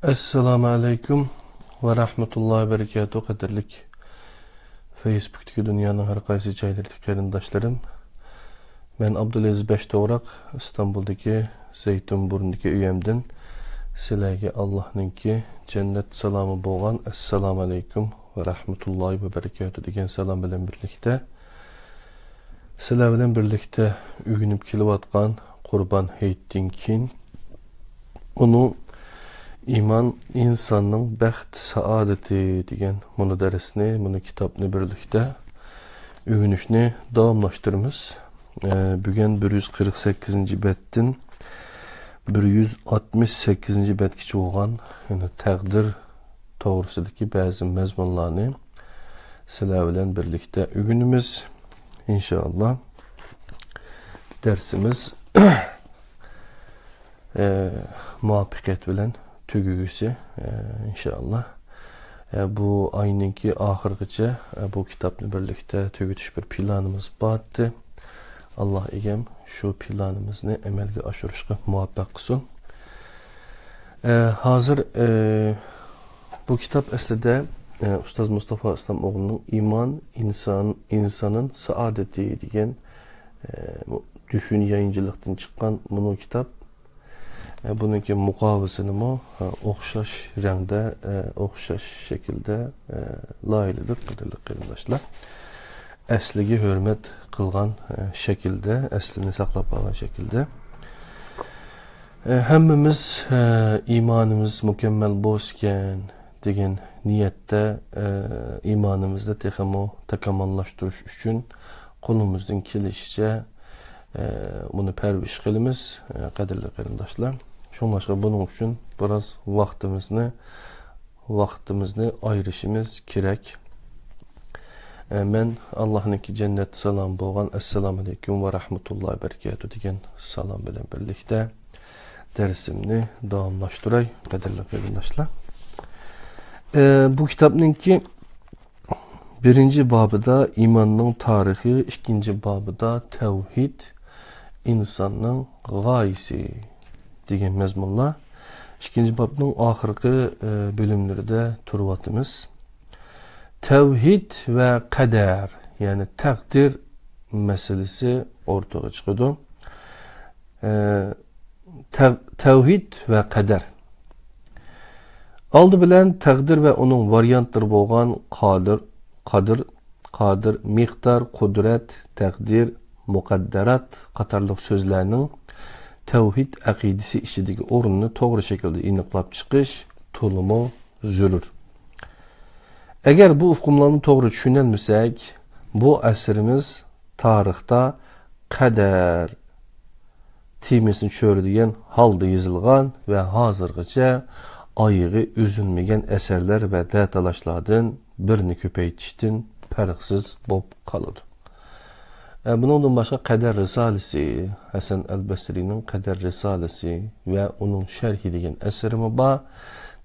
Assalamu alaikum ve rahmetullahi ve berekatuhu kaderlik Facebook'taki dünyanın her qaysı joylaridagi qarindoshlarım. Ben Abdulaziz Beştoğrak, İstanbul'daki Zeytinburnu'ndaki uyamdan sizlarga Allah'ınki cennet salamı bolgan Assalamu alaikum ve rahmetullahi ve berekatuhu degan salam bilan birlikte sizlar bilan birlikte uyg'unib kelayotgan Qurban hayitdan keyin uni İman insanın bəxt, saadeti degan bunu dersini, bunu kitabını birlikte övünüşünü davamlaştırmız. Bugün 148. bettin 168. betkiçi olan təqdir doğrusudaki bəzi məzmunlarını sizler bilen birlikte övünümüz. İnşallah dersimiz muvaffakiyet bilen tügüsü inşallah. Bu ayınki ahırgıca bu kitapla birlikte tügütüş bir planımız battı. Allah egem şu planımızı emelge aşırışqa muvaffak kılsın. Hazır bu kitap aslında Ustaz Mustafa İslamoğlu'nun İman insanın saadeti degan düşün yayıncılıktan çıkan bunu kitap. Bununki mukavvasını mı okşaş rengde, okşaş şekilde layılıdır kadarlı kıyımdaşlar. Əsligi hürmet kılgan şekilde, əslini saklap kalan şekilde. Hemmimiz imanımız mükemmel bozken degen niyette imanımızda tekamo takamallaştırış için kolumuzdan kilişçe bunu perviş kılımız kaderli kıyımdaşlar. Şunlaşka bunun için biraz vaktimizni ayrışımız kirek. Ben Allah'ınki cennet salam bolgan Assalamu alaikum ve rahmetullahi ve berekatuhu degan salam bilen birlikte dersimni davamlaştıray kaderli kıyımdaşlar. Bu kitabınki birinci babıda imanın tarihi, ikinci babıda tevhid, insanın gayesi degan mezmunlar. İkinci babının ahırkı bölümlerde turvatımız. Tevhid ve kader yani takdir meselesi ortaya çıkıyordu. Tevhid ve kader. Aldı bilen takdir ve onun varyantları bolgan qadir, miqdar, kudret, takdir, mukadderat qatarlıq sözlerinin tevhid aqidisi işideki orununu doğru şekilde iniqlap çıkış tulumu zürür. Eğer bu ufkumlarını doğru düşünelmesek, bu əsrimiz tarixta kader timesini çördüyen halda yazılgan ve hazırgıca ayığı üzülmegen eserler ve detalaşlardan birini köpeytiştin pərqsiz bob kalıdı. Bunun başka Kader Risalesi, Hasan el-Basri'nin Kader Risalesi ve onun şerhi degen eserimi ba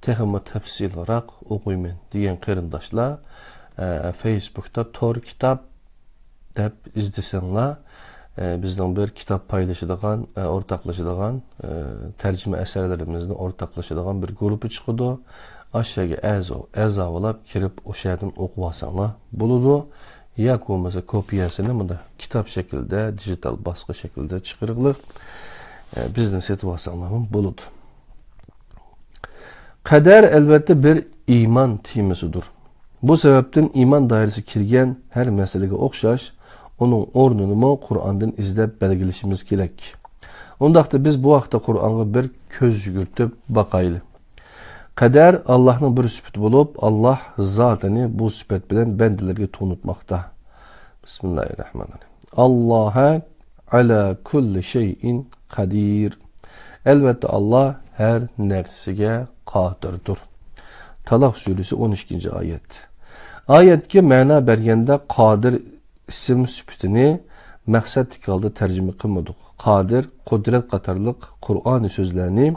texima tefsil olarak okuymen diyen kırındaşlar Facebook'ta Tor kitap dep izlesenler bizden bir kitap paylaşıdığan, ortaklaşıdığan tercüme eserlerimizden ortaklaşıdığan bir grubu çıkıyordu. Aşağıya əza olab kirip o şeyden okuvasanlar buludu. Ya olmasa kopyasını mı da kitap şekilde, dijital baskı şekilde çıkarılır. Bizden situasyonlarımız buludu. Kader elbette bir iman timisidir. Bu sebepten iman dairesi kirgen her meselege okşaş, onun ornunu mu Kur'an'dan izlep belgelişimiz gerek. Ondaqda biz bu vaqtda Kur'an'a bir köz yugurtup bakaylı. Kader Allah'ın bir sübüt bulup Allah zatını bu sübüt bilen bendilerge tunutmakta. Bismillahirrahmanirrahim. Allah'a ala kulli şeyin kadir. Elbette Allah her nersige qadirdir. Talaq suresi 12. ayet. Ayet ki mana bergende qadir isim sübütini məqsəd tikalda tercüme kılmadık. Qadir, kudret qatarlıq Kur'an sözlerini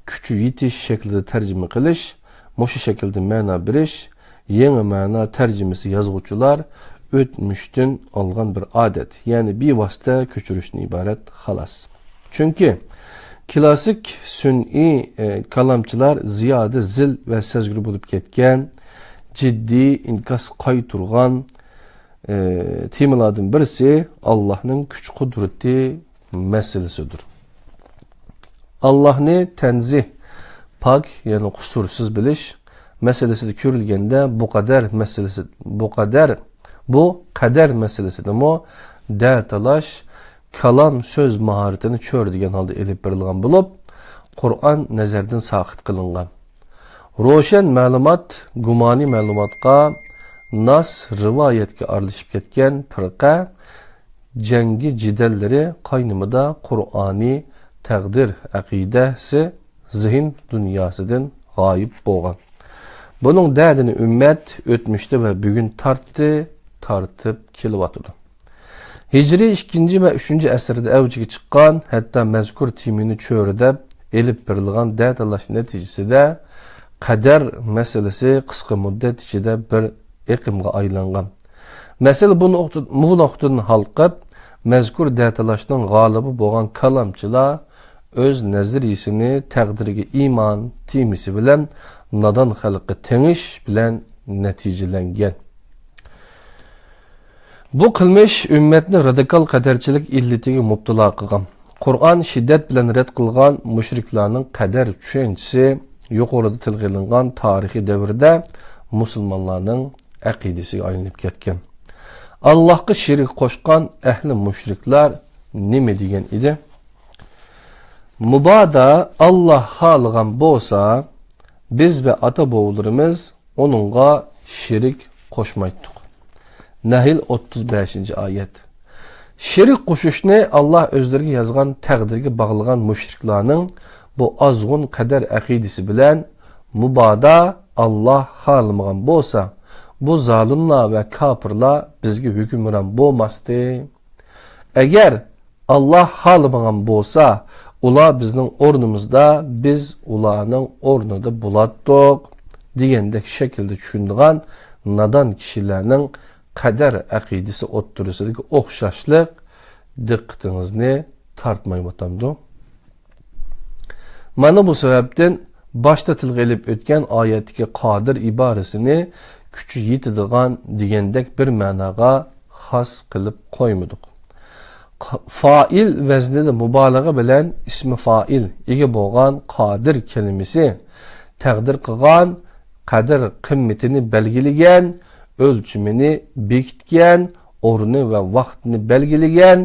küçü yetiş şekilde tercüme kılış, moşu şekilde mana biriş, yeni mana tercümesi yazgıçılar ötmüştün algan bir adet. Yani bir vasıta köçürüşün ibaret halas. Çünkü Klasik sün'i kalamchilar ziyoda zil va sezgir bo'lib ketgan, jiddiy inkas qayturgan temalardan birisi Allah'ның kuch qudrati meselesidir. Allah'ni tenzih, pak, yani kusursiz bilish meselesi de görülgende bu kader meselesi de mu dağıtalaş kalam söz maharetini çör degan halda elip berilgan bulup Kur'an nazardan saqit kılıngan. Roşen ma'lumot gumani ma'lumotga nas rivayetga aralashib ketgan firqa jangi jidallari qaynimida Qur'oni taqdir aqidasi zihin dünyasından g'oyib bo'lgan. Bunun derdini ümmet ötmüşte ve bugün tartıp kelyapti. Hicri 2 ve 3 asırda avjiga chiqqan, hatta mazkur timini cho'ridab elib berilgan da'dalash natijasida qadar meselesi qisqa muddat ichida bir iqimga aylangan. Mesele bu nuqtadan halqib, mazkur da'dalashning g'olibi bo'lgan kalamchilar öz nazariyasini taqdiriga iymon temisi bilan nadan xalqqa tengish bilan natijalangan. Bu qilmish ümmetni radikal qadarchilik illatiga mubtalo qilgan. Qur'on shiddat bilan rad qilgan mushriklarning qadar tushunchisi yuqorida tilga olingan tarixiy davrda musulmonlarning aqidasiga aylanib ketgan. Allohga shirik qo'shgan ahli mushriklar nima degan edi? Mubada Allah xohlagan bo'lsa, biz ve ata-bobolarimiz onunla şirik koşmaydık. Nahl 35. ayet. Şirik koşuşunu Allah özlerine yazgan, təqdirge bağlagan müşriklarının bu azğun kader aqidisi bilen mubada Allah xalımıgan bolsa, bu zalimlar ve kapırlar bizge hükümran bolmasdı. Eğer Allah xalımıgan bolsa, ular bizning o'rnimizda, biz ularning o'rnida bo'lardik degandek shaklda tushundigan nadan kishilarning qadar aqidasi o'ttirisidagi o'xshashlik diqqatingizni tortmayapti. Mana bu sababdan boshda tilga ilib o'tgan oyatdagi qodir iborasini kuchi yetadigan degandek bir ma'noga xos qilib qo'ymadik. Fail veznida mübalağa bilen ismi fail ega bo'lgan qadir kelimesi taqdir qilgan, qadr qimmatini belgilagan, ölçümini bekitgan, o'rni va vaqtini belgilagan,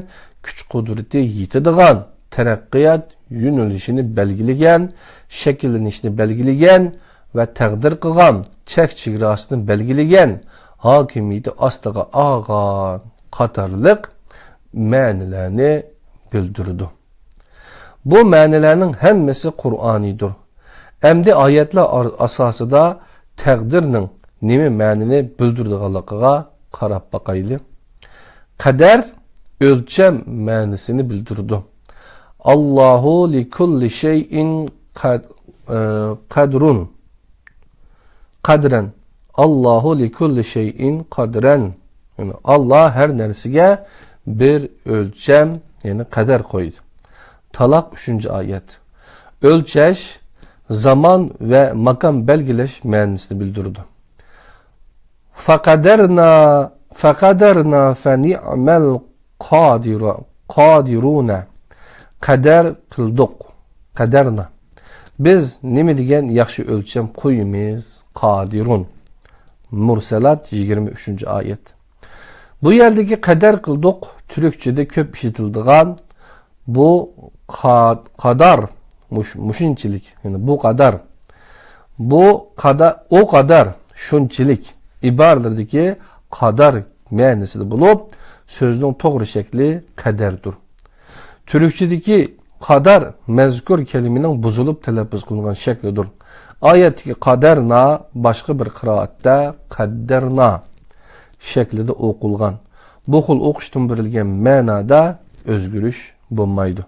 kuch qudrati yetadigan, taraqqiyot yo'nalishini belgilagan, shakllanishni belgilagan va taqdir qilgan, chek chegarasini belgilagan, hokimiyati ostiga olgan qatorliq ma'nilarni bildirdi. Bu ma'nilarning hammasi Qur'onidir. Endi oyatlar asosida taqdirning nima ma'nini bildirganligiga qarab boqayli. Qadar o'lcham ma'nisini bildirdi. Allohu li kulli shay'in qadrun. Qadran. Allohu li kulli shay'in qadran. Yani Allah her narsaga bir ölçem, yani kader koydu. Talak 3. ayet. Ölçeş, zaman ve makam belgileş ma'nosini bildirdi. Faqadarna fe ni'mel qadiruna. Kader qildik. Qadarna. Biz nima degan yaxshi ölçem qo'yimiz? Qadirun. Mursalat 23. ayet. Bu yerdeki kader kıldık, Türkçe'de köp işitildiğen bu kadar, muşinçilik, yani bu kadar, o kadar, şunçilik ibarelerindeki kadar ma'nisi de bulup, sözün doğru şekli kaderdir. Türkçedeki kadar mezkur kelimenin bozulup telaffuz kılınan şeklidir. Ayetteki kaderna başka bir kıraatte kadderna şeklinde okulgan. Bu xil o'qishdan berilgan ma'noda o'zgarish bo'lmaydi.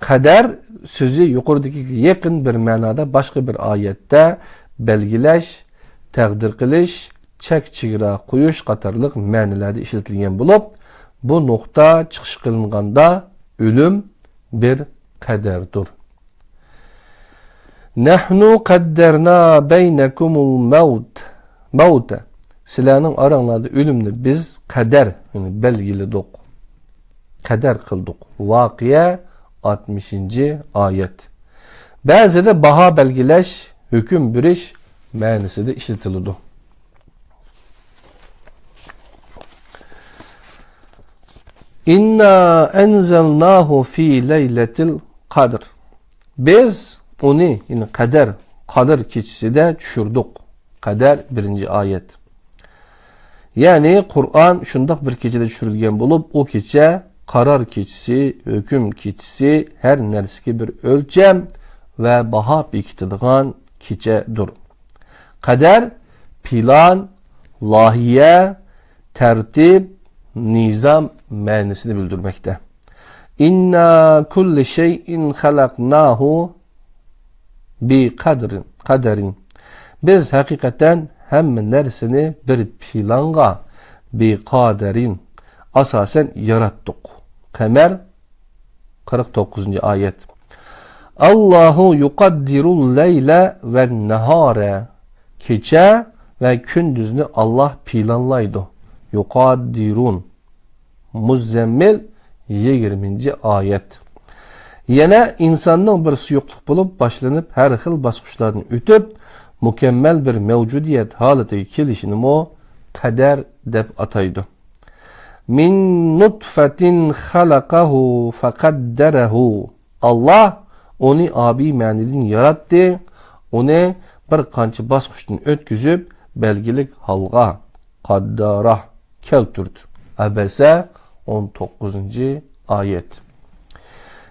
Qadar so'zi yuqoridagiga yaqin bir ma'noda boshqa bir oyatda belgilash, taqdir qilish, chek chegara qo'yish qatorliq ma'nolarda ishlatilgan bo'lib, bu nuqta chiqish qilinganda o'lim bir kaderdir. Nahnu kadderna beynekumul mevte. Sizlerning aranglarda ölümni biz kader, yani belgiledik. Kader kıldık. Vakıya 60. ayet. Bazıda baha belgileş, hüküm biriş manisi de işletildi. İnna enzelnahu fi leyletil kadr. Biz onu, yani kader keçisi de düşürdük. Kader 1. ayet. Yani Kur'an şundak bir keçede düşürülgen bulup, o keçe karar keçisi, hüküm keçisi, her nersiki bir ölçem ve baha bekitidigan keçedir. Kader, plan, lahiye, tertip, nizam manisini bildirmekte. İnna kulli şeyin halaknahu bi kaderin. Biz hakikaten hem nersini bir planga bi kaderin asasen yarattık. Kamer 49. ayet. Allahu yukaddirul leyle ve nehare. Gece ve gündüzünü Allah planlaydı. Yukaddirun. Muzzemmil 20. ayet. Yine insanın bir suyukluk bulup başlanıp her hıl basmışlarını ütüp mükemmel bir mevcudiyet haleti kelişini o kader dep ataydı. Min nutfetin halakahu fekadderehu. Allah onu abi manilin yarattı. Onu bir kançı basmıştın ötküzüp belgilik halga kaddarah keltürdü. Abese 19. ayet.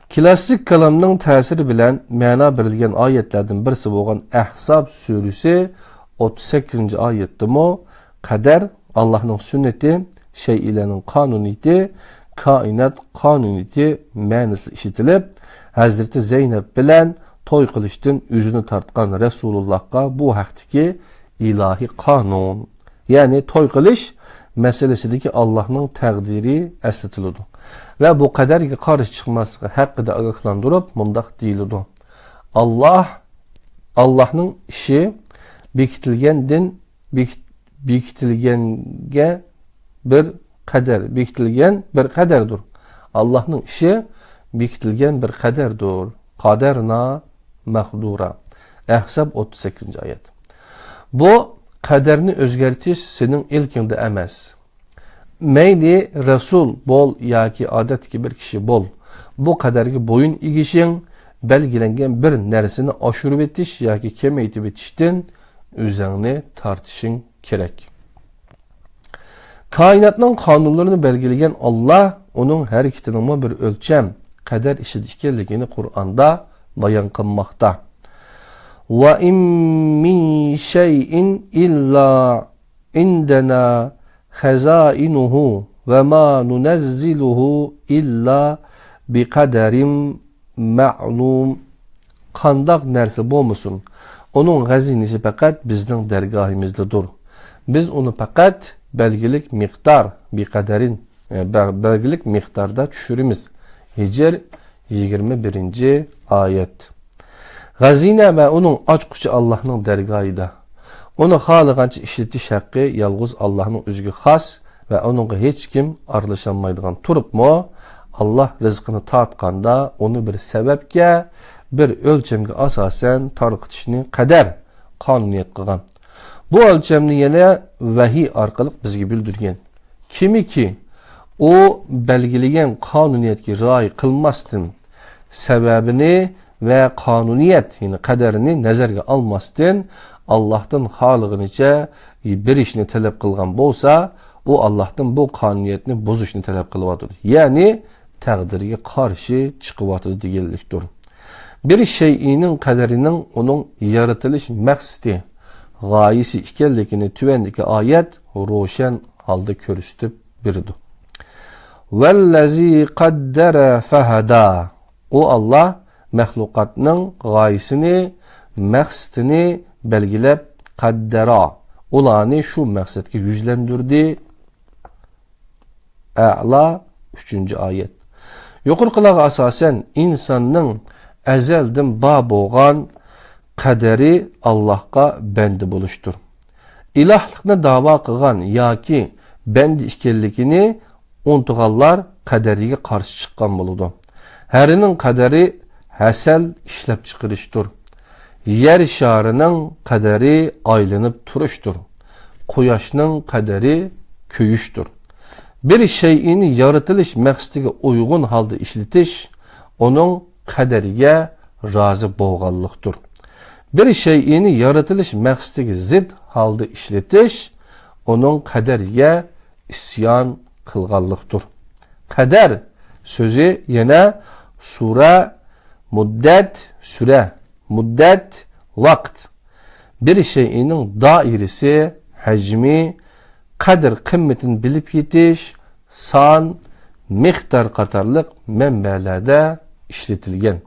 Klasik kalamның təsiri bilen mana berilgen ayetlerden birisi bolgan Ahzab suresi 38. ayetdimi kader Allah'ın sünneti, şeyilerin kanuniyeti, kainat kanuniyeti manisi işitilip Hazreti Zeynep bilen toy kılıştın yüzünü tartkan Resulullah'a bu haktaki ilahi kanun, yani toy kılış meselesindeki Allah'ın təqdiri əslətildi. Ve bu kaderge karşı çıkması hakkında agaklandırıp mumdak değildi. Allah'ın işi bekitilgen bir kaderdir. Allah'ın işi bekitilgen bir kaderdir. Kaderna mahdura. Ahzab 38. ayet. Bu kaderini özgertiş senin ilkinde emez. Meyli Resul bol yaki adet ki bir kişi bol. Bu kadarki boyun igişin belgilengen bir nersini aşırı bitiş yaki kemeyti bitiştin üzerine tartışın gerek. Kainatın kanunlarını belgilegen Allah onun her iktidarına bir ölçem kader işitişkenliğini Kur'an'da bayan kılmakta. Ve in min şeyin illa indena hazainuhu ve ma nunezziluhu illa bi kaderim ma'lum. Kandak nerse bolmasın. Onun hazinesi fakat bizden dergahimizdedir. Biz onu fakat belgilik miktar bi kaderin belgilik miktarda düşürümüz. Hicr 21. ayet. Hazine ve onun açqıcı Allah'ın dergahıda. Onu halıqançı işletiş haqqı yalğız Allah'ın özgü xas ve onunla hiç kim arlaşanmaydıgan turup mu Allah rızkını tartqanda onu bir sebepke bir ölçemge asasen tarqıtışını kader kanuniyet qılgan. Bu ölçemni yine vahiy arkalık bizge bildirgen. Kimi ki o belgilegen kanuniyetki rai kılmastın sebebini ve kanuniyet yani kaderini nezerge almastın Allah'tan halıqınıca bir işini talep kılgan bolsa o Allah'tan bu kanuniyetini bozuşunu talep kılıvadır. Yani təqdirge karşı çıkıvatıdır digeliktir. Bir şeyinin kaderinin onun yaratılış məqsidi gayesi ikellikini tüvendeki ayet roşen halde körüstüp birdi. Vellezî kaddere fehedâ. O Allah məhlukatının gayesini, məqsədini belgilep kaddera. Olanı şu məqsədki yüzlendirdi. A'la 3. ayet. Yuqorqilarga asosan insonning azaldan bor bo'lgan qadari Allohga bandi bo'lishdir. İlahlıqni da'vo qilgan yoki bandi ekanligini unutganlar qadariga qarshi chiqqan bo'ladi. Harining qadari hasal ishlab chiqarishdir. Yer sharining qadari aylanib turishdir. Quyoshning qadari kuyishdir. Bir şeyini yaratılış maqsadiga uygun halda işletish onun qadariga razı bo'lganlikdir. Bir şeyini yaratılış maqsadiga zid halda işletish onun qadariga isyon qilganlikdir. Qadar sözü yana sura, muddat, süre, muddat, vaqt. Bir şeyinin dairesi, hacmi, qadr qimmetini bilip yetiş, san, miqdar qatarlıq mənbələrdə işletilgen.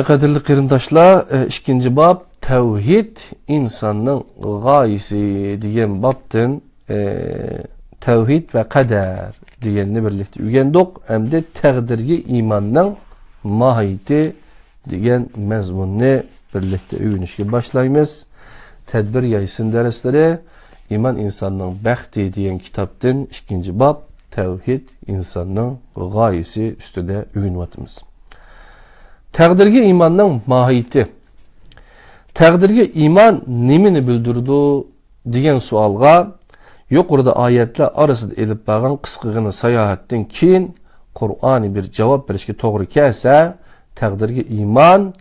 Qadirli qirindaşlar, ikinci bab, tevhid insanın gayesi diyen babdın tevhid ve qadar diyenini birlikte ügendik. Hem de təqdirgi imanın mahiyeti diyen mezmununu birlikte ügünüşke başlayımız. Tedbir yaysın dersleri İman insanının bəxti diyen kitaptın ikinci bab tevhid insanının gayesi üstüde ügünvatımız. Təqdirgi imanın mahiyeti. Təqdirgi iman nemini bildirdi diyen sualga yuqorida ayetler arasında elip bağın qısqığını sayahattin keyin Kur'an'ı bir cevap verişki toğru kelse təqdirgi iman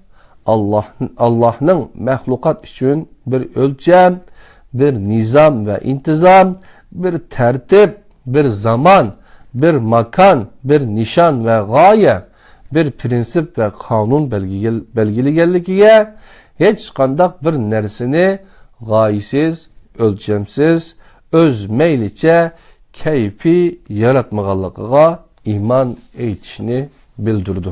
Allah'ın mahlukat için bir ölçem, bir nizam ve intizam, bir tertip, bir zaman, bir makan, bir nişan ve gaye, bir prensip ve kanun belgiligelligiye hiç kandak bir nersini gayesiz, ölçemsiz, öz meyliçe keyfi yaratmağalıqıga iman eytişini bildirdi.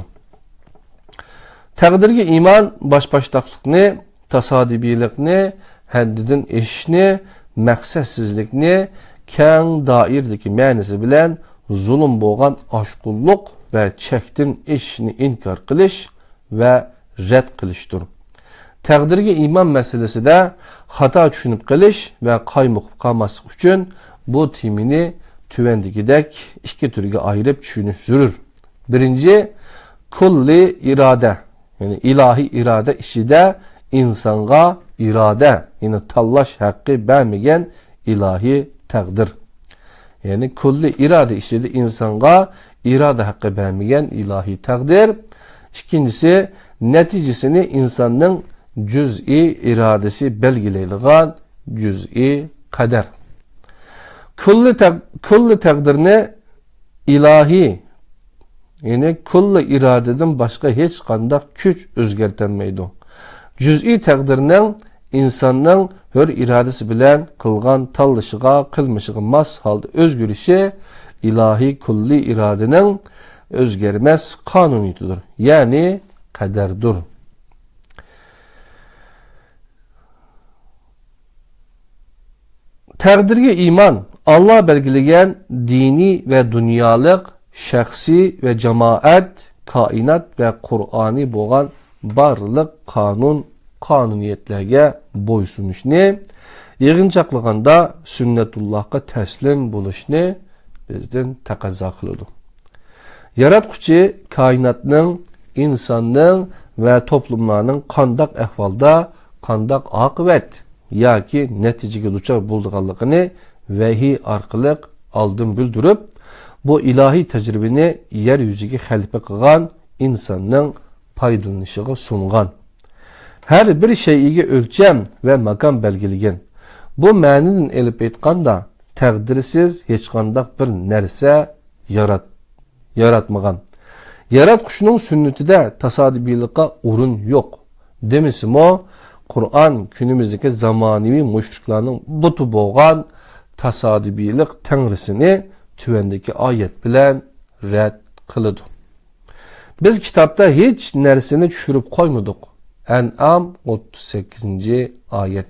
Təqdirgi iman başbaşdaqlıqni, tasadibilikni, həddidin eşini, məqsədsizlikni, kən dairdiki mənisi bilən zulüm bolğan aşqulluq və çəkdin eşini inkar qilish və rədd qilishdir. Təqdirgi iman məsələsi də xata düşünüb qilish və qaymıqıb qalmasıq üçün bu timini tüvəndigidək iki türgə ayırıb düşünüş zürür. Birinci, kulli irade. Yani ilahi irade işi de insanga irade, yani tallaş hakkı vermeyen ilahi takdir. Yani kulli irade işi de insanga irade hakkı vermeyen ilahi takdir. İkincisi, neticesini insanın cüz'i iradesi belgileyilgan cüz'i kader. Kulli takdirini ilahi, yani kulli iradeden başka hiç kandak güç özgertenmeydi. Cüz'i takdirinin insanın hür iradesi bilen kılgan tallışıga, kılmışıga mas halde özgürüşü ilahi kulli iradenin özgermez kanuniyetidir. Yani kaderdir. Takdirge iman Allah belgileyen dini ve dünyalık şəxsi və cemaat, kainat və Qur'ani boğan barlıq qanuniyyətlərə boysunuşni, yığıncaqlığında sünnetullahqa təslim buluşni bizdən təqəzzə qılıdır. Yaratqucu kainatның, insanның və toplumlarının qandaq əhvalda, qandaq aqibət, yoki nəticəyə duçar bulduğanlığını vəhiy arqılıq aldın bildirib, bu ilahi tecrübeni yeryüzüge xəlifə qılğan insanın paydalanışıga sunğan. Her bir şeyi ölçəm və makam belgilegen. Bu məninin elib etqanda təqdirsiz heç qandaq bir nərsə yaratmağan. Yaratquşunun sünnetide tasadibiliqa urun yok. Demisim o, Kur'an günümüzdeki zamanivi müşriklarının butu boğan tasadibilik tengrisini tüvendeki ayet bilen rədd kılıdı. Biz kitapta hiç nersini düşürüp koymadık. En'am 38. ayet.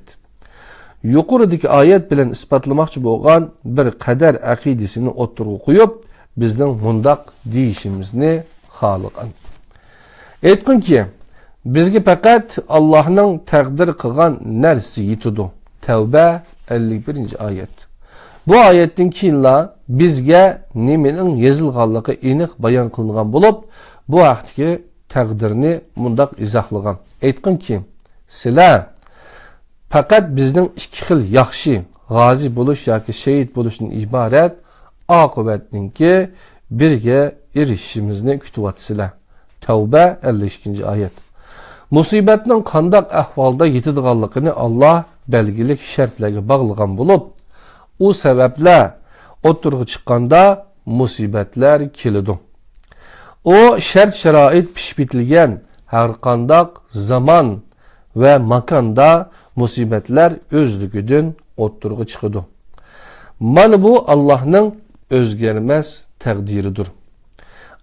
Yuqoridagi ayet bilen ispatlamakçı bolğan bir qadar aqidesini oturgu qoyup, bizning mundaq deyishimizni xohlagan. Aytqinki, bizga faqat Allohning taqdir qilgan narsa yetadi. Tavba 51-oyat. Bu oyatdan keyinla bizga nimaning yozilganligi aniq bayon qilingan bo'lib, bu vaqtdagi taqdirni mundaq izohlagan. Aytqinki, sizlar faqat bizning ikki xil yaxshi g'ozi bo'lish yoki shahid bo'lishdan iborat oqibatninki birga erishishimizni kutyapsizlar. Tavba 52-oyat. Musibatning qanday ahvolda yetadiganligini Alloh belgilik shartlarga bog'lagan bo'lib, u sabablar o'tirg'i chiqqanda musibatlar keladi. O shart sharoit pishib bitilgan har qanday zaman ve makanda musibatlar özlüğüdün o'tirg'i chiqadi. Mana bu Allah'ның o'zgarmas taqdiridir.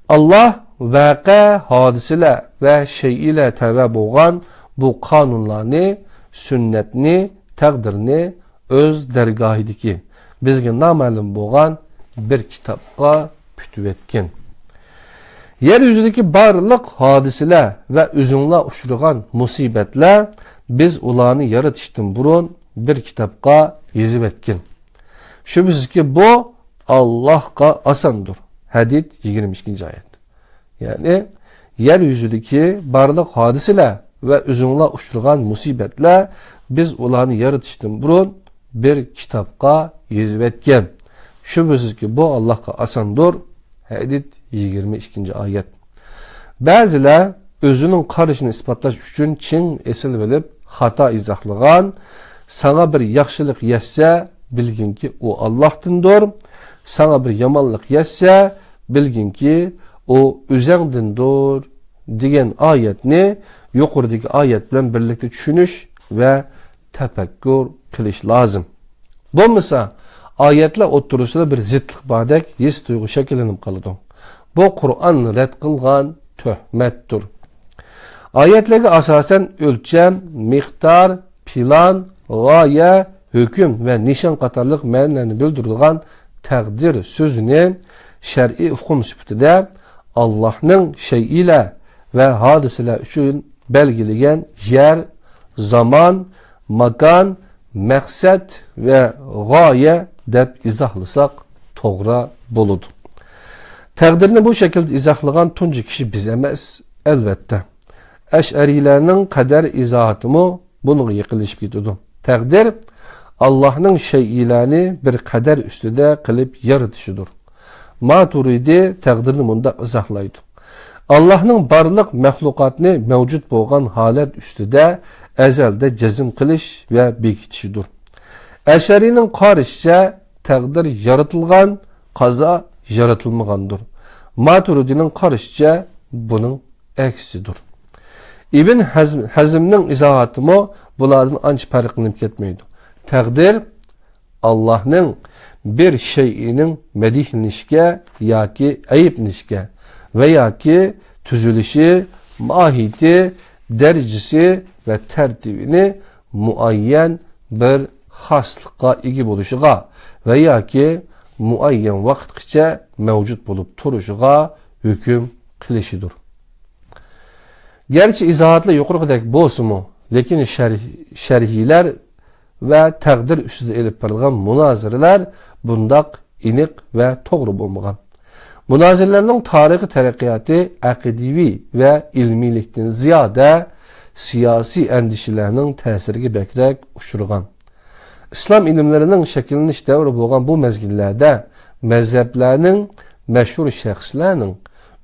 Allah vaqa hodisalar ve şeyiyle tava bo'lgan bu qonunlarni, sünnetni, taqdirni öz dergahidiki bizga nama'lum bo'lgan bir kitobga pütüp etken. Yeryüzündeki barliq hodisalar ve üzünler uçurgan musibetler biz ularni yaratishdan burun bir kitobga yozib etken. Şüphesiz ki bu Allah'a asandır. Hadid 22-oyat. Yani yeryüzündeki barliq hodisalar ve üzünler uçurgan musibetler biz ularni yaratishdan burun bir kitobga yozib etken. Şüphesiz ki bu Allah'a asandır. Hadid 22-oyat. Bazılar özünün qarışını ispatlash uchun chin esil bilib xato izohlagan, sana bir yaxshilik yetsa bilginki o Allohdandir, sana bir yomonlik yetsa bilginki o o'zingdandir degan oyatni yuqoridagi oyat bilan birlikda tushunish va tafakkur qilish lozim. Bo'lmasa oyatlar o'rtasida bir zidlik bordek his tuyg'u shakllanib qoladi. Bu Kur'an red qilgan töhmettir. Ayetlerge asasen ölçem, miktar, plan, gaya, hüküm ve nişan qatarlıq ma'nilerini bildirilgan takdir sözünü şer'i hukum sübütüde Allah'ın şeyiyle ve hadiseler üçün belgilegen yer, zaman, makan, məqsəd ve gaye dep izahlasak toğra buludu. Təqdirini bu şekilde izahlagan tuncu kişi biz emas, elbette. Eş'arilerinin kader izahatımı bunu yıkılışıp gidiyordu. Təqdir, Allah'ın şeyilerini bir kader üstüde kılıp yaratışıdır. Maturidi təqdirini bunda izahlaydı. Allah'ın barlıq məxluqatını mevcut boğan halet üstüde ezelde cezim kılış ve bekitişidir. Eş'arinin karışça təqdir yaratılgan, qaza yaratılmağandır. Maturidi'nin karışça bunun eksidir. İbn Hazm'nin izahatımı bunlardan anca farklanıp ketmeydi. Təqdir Allah'ın bir şeyinin medihlenişke yaki ayıpnişke veya ki tüzülüşü, mahiyeti, derecesi ve tertibini muayyen bir haslığa igi buluşuğa veya ki muayyen vaqtgacha mevcut bulup turuşuğa hüküm kılışıdır. Gerçi izahatla yuqorqidek bolsunmu, lekin şerhiler ve təqdir üstüde elip barılgan munazirələr bundaq iniq ve toğru bolmagan. Munazirələrinin tarihi tərəqqiyatı aqidivi ve ilmilikten ziyade siyasi endişelerinin təsirgi bəkrək uçurgan. İslam ilimlerinin şekilleniş devri boğan bu mezgillerde mezheplerinin, meşhur şəxslərinin,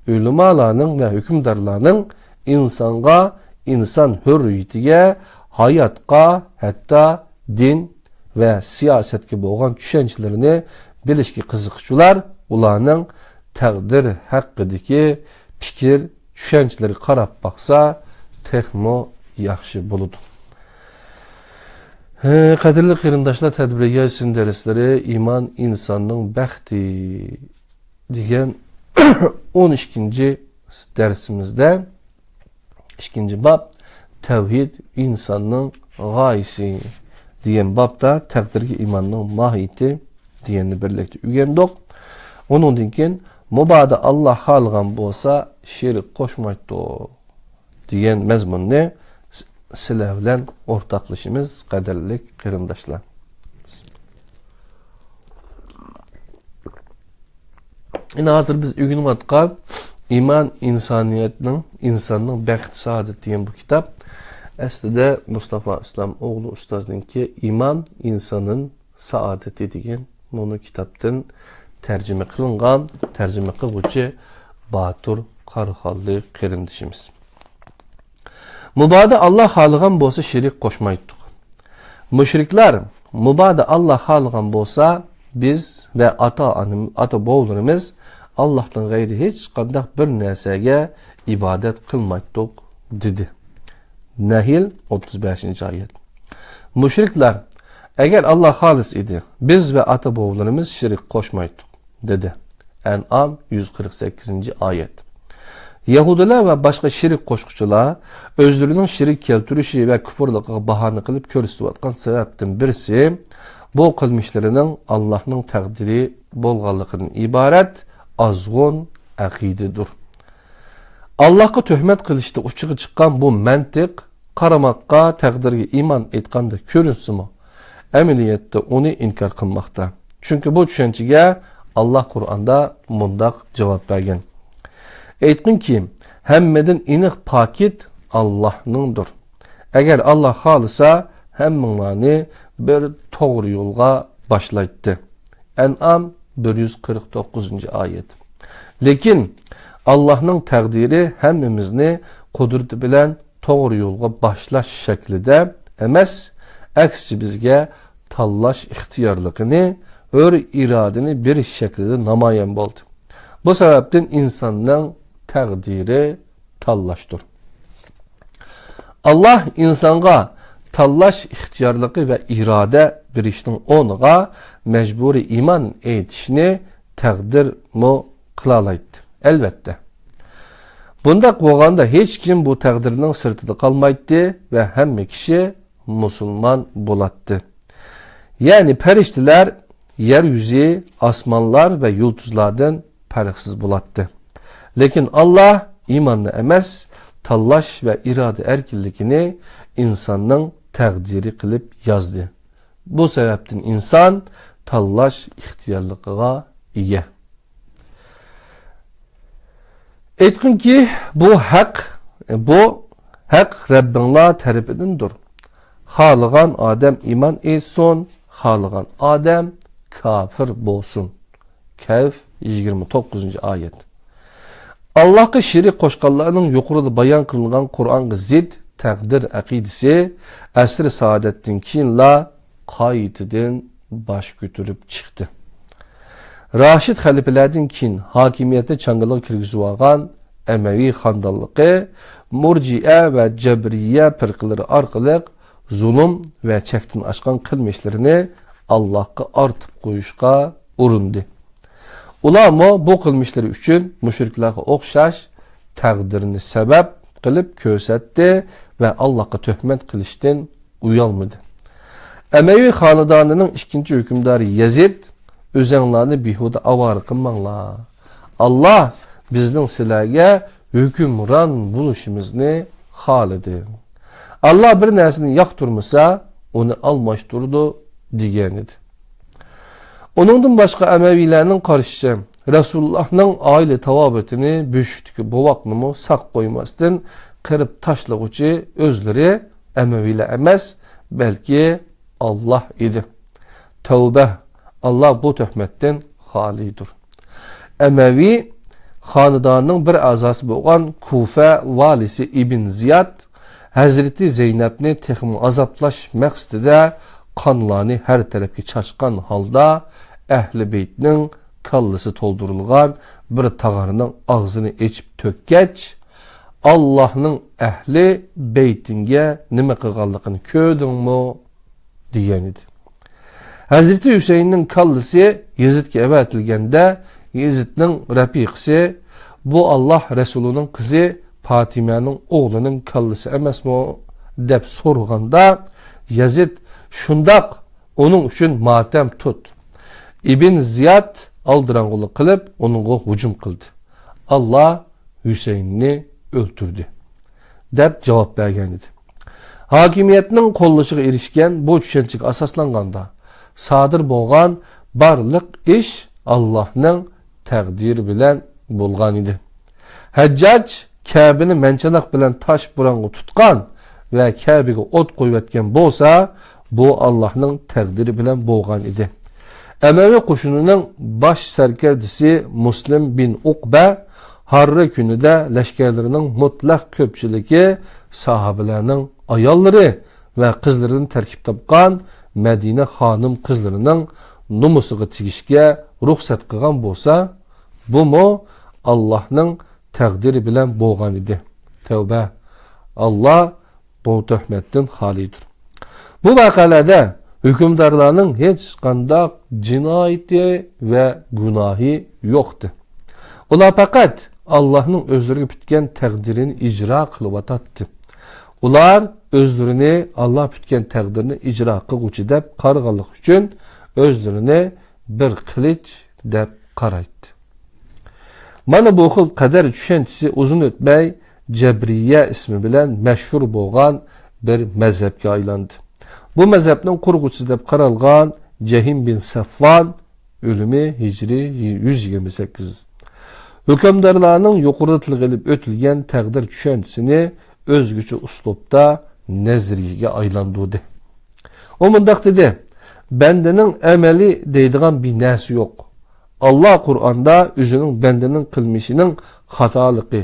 ulemalarının ve hükümdarlarının insanga, insan hürriyetiga, hayatqa, hatta din ve siyasetki boğan düşüncelerini bilişki kızıqçılar ularning təqdir haqqidagi fikir, düşünceleri qarab baksa texmo yaxshi bo'ladi. Qadirli qirindaşlar, tədbirə sizin dərsləri iman insanın bəxti degan 12-ci dərsimizdə 2-ci bab tevhid insanın gayesi degan babda təqdirga imanın mahiyeti deganni birlikdə öyrəndik. Onundan keyin Mubada Allah halgan bolsa şerik koşmaydı degan mazmunni sizlar bilan o'rtoqlashimiz qadrli qarindoshlar. Endi hozir biz o'rganayotgan iman insonning baxt saodat degan bu kitob aslida Mustafa Islom o'g'li ustozninki iman insonning saodati degan bunu kitobdan tarjima qilingan, tarjima qiluvchi Batur Qarxonli qarindoshimiz. Mubada Allah xalqan bolsa şerik qo'shmaydi. Mushriklar mubada Allah xalqan bolsa biz ve ata boğlarımız Allah'tan gayri hiç qandaq bir narsaga ibadet qilmaydiq dedi. Nahl 35. ayet. Mushriklar eğer Allah halis idi biz ve ata boğlarımız şerik qo'shmaydiq dedi. En'am 148. ayet. Yahudiler ve başka şirik koşkucular özlerinin şirik keltirişi ve küfürlüğe bahane kılıp körüstüvatkan sebepten birisi bu kılmışlarının Allah'ın takdiri bolğanlığının ibaret azgın akididir. Allah'a töhmet kılışta uçuğu çıkan bu mentik karamakka takdirge iman etkanda körünsü mü? Emeliyette onu inkar kılmakta. Çünkü bu düşünceye Allah Kur'an'da mundak cevap vergen. Aytqin ki, hemmedin iniq pakit Allah'nındır. Eğer Allah halisa, hemminglarni bir toğru yolga başlaydı. En'am 149. ayet. Lekin Allah'ın takdiri hemmimizni kudreti bilen toğru yolga başlaş şeklide emas, aksi bizge tallaş ihtiyarlığını, ör iradini bir şekilde namayan boldu. Bu sebepten insanın takdiri tallaştır. Allah insanga tallaş ihtiyarlığı ve irade bir işin onuğa mecburi iman etişini takdir mu kılalaydı. Elbette. Bunda boğanda hiç kim bu takdirinin sırtıda kalmaydı ve hemme kişi Müslüman bulattı. Yani periştiler yeryüzü, asmanlar ve yıldızlardan farksız bulattı. Lekin Allah imanını emas, tallaş ve irade erkillikini insanın takdiri kılıp yazdı. Bu sebepten insan tallaş ihtiyarlığa iyi. Etkin ki bu hak Rabbinla tarafındandır. Halıgan Adem iman etsin, halıgan Adem kafir bolsun. Kehf 29. ayet. Allah'a şirik koşkanlarının yukarıda bayan kılınan Kur'an'ı zid takdir akidisi asr-ı saadettin kinla kayıtıdan baş götürüp çıktı. Raşid halifelerden kin hakimiyete çangılık kirgizvagan Emevi xandallığı, murciye ve cebriye pırkıları arkalık zulüm ve çektin aşkan kılmışlarını Allah'a artıp koyuşka urundu. Ulama bu kılmışları üçün müşriklerine okşaş takdirini sebep kılıp kösetdi ve Allah'a töhmet kılıştın uyalmadı. Emevi hanedanının ikinci hükümdarı Yezid özenlerini bihuda avarı kılmanla. Allah bizden silahge hükümran buluşumuzni halidi. Allah bir nersini yaktırmasa onu almıştırdı diyenidir. Onundan başka Emevilerinin karşı Resulullah'ın aile tavabetini büyüştükü bu vaknımı sak koymasın kırıp taşlıqıcı özleri Emeviler emez belki Allah idi. Tevbe Allah bu töhmetten halidir. Emevi hanedanının bir azası olan Kufa valisi İbn Ziyad Hazreti Zeynep'ni texmi azaplaş məqsədə kanlarını her tarafki çaşkan halda Əhl-i Beytinin kallısı toldurulgan bir tağarının ağzını içip tökkeç Allah'ın Əhl-i Beytinge nime qıqallıqını köydün mü diyenidir. Hazreti Hüseyin'in kallısı Yezid'e evetilgende Yezid'in rafiqisi bu Allah Resulü'nün kızı Fatime'nin oğlunun kallısı emes mi dep sorğanda Yezid şundak onun için matem tut. İbn Ziyad aldırangılık qilib, onunğa hücum qildi. Allah Hüseyinni öldürdü, deb javob bergan edi. Hakimiyetning qo'llashiga erishgan bu tushunchaga asoslanganda sodir bo'lgan barliq ish Allohning taqdiri bilan bo'lgan edi. Hajjaj Ka'bani manchanoq bilan tosh burang'i tutgan va Ka'baga o't qo'yayotgan bo'lsa, bu Allohning taqdiri bilan bo'lgan edi. Amaviy qo'shinining bosh sarkardisi Muslim bin Uqba Harra kunida lashkarlarining mutlaq ko'pchiligi sahobalarning ayollari va qizlaridan tarkib topgan Madina xonim qizlarining numusiga tegishga ruxsat qilgan bo'lsa, bu mo Allohning taqdiri bilan bo'lgan edi. Tavba. Allah bu tuhmatdan xolidir. Bu vaqalarda hukmdorlarning hech qanday jinoyati va gunohi yo'qdi. Ular faqat Allah'ның özleriga pütken taqdirini icra qilib atatdi. Ular özlerini Allah pütken taqdirini icra qilguvchi deb qarg'anlik uchun özlerini bir qilich deb qaraydi. Mana bu xil qadar tushunchasi uzun o'tmay Jabriya ismi bilan mashhur bo'lgan bir mazhabga aylandi. Bu mazhabning qurg'uvchisi deb qaralgan Jahim bin Safvan o'limi hijri 128. Hükümdarlarının yuqorida tilg'ilib o'tilgan taqdir tushunchisini o'zgacha uslubda nazriyaga aylantirdi. O mundaq dedi: "Bendening amali deydigan bir narsa yo'q. Allah Qur'onda o'zining bendening qilmishining xatoligi,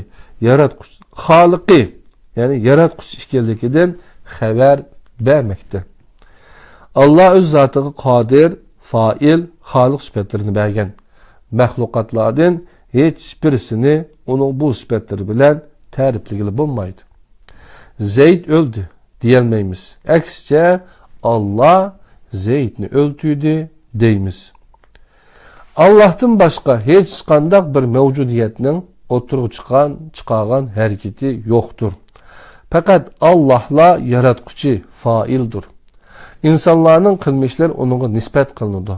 xoliqi, ya'ni yaratquchi ekanligidan xabar bermoqda. Allah o'z zotiga qodir, fa'il, xoliq sifatlarini bergan. Mahluqotlardan hech birisini onun bu sifatları bilen ta'rifligili bo'lmaydi. Zeyd öldü diyelmeymiz. Aksice Allah Zeydni öldürdü deymiz. Allah'tan başka hiç qandaq bir mevcudiyetinin oturup çıqagan hareketi yoktur. Fakat Allah'la yaratquchi faildir. İnsanların qilmishlar onunğa nisbat qilinadi.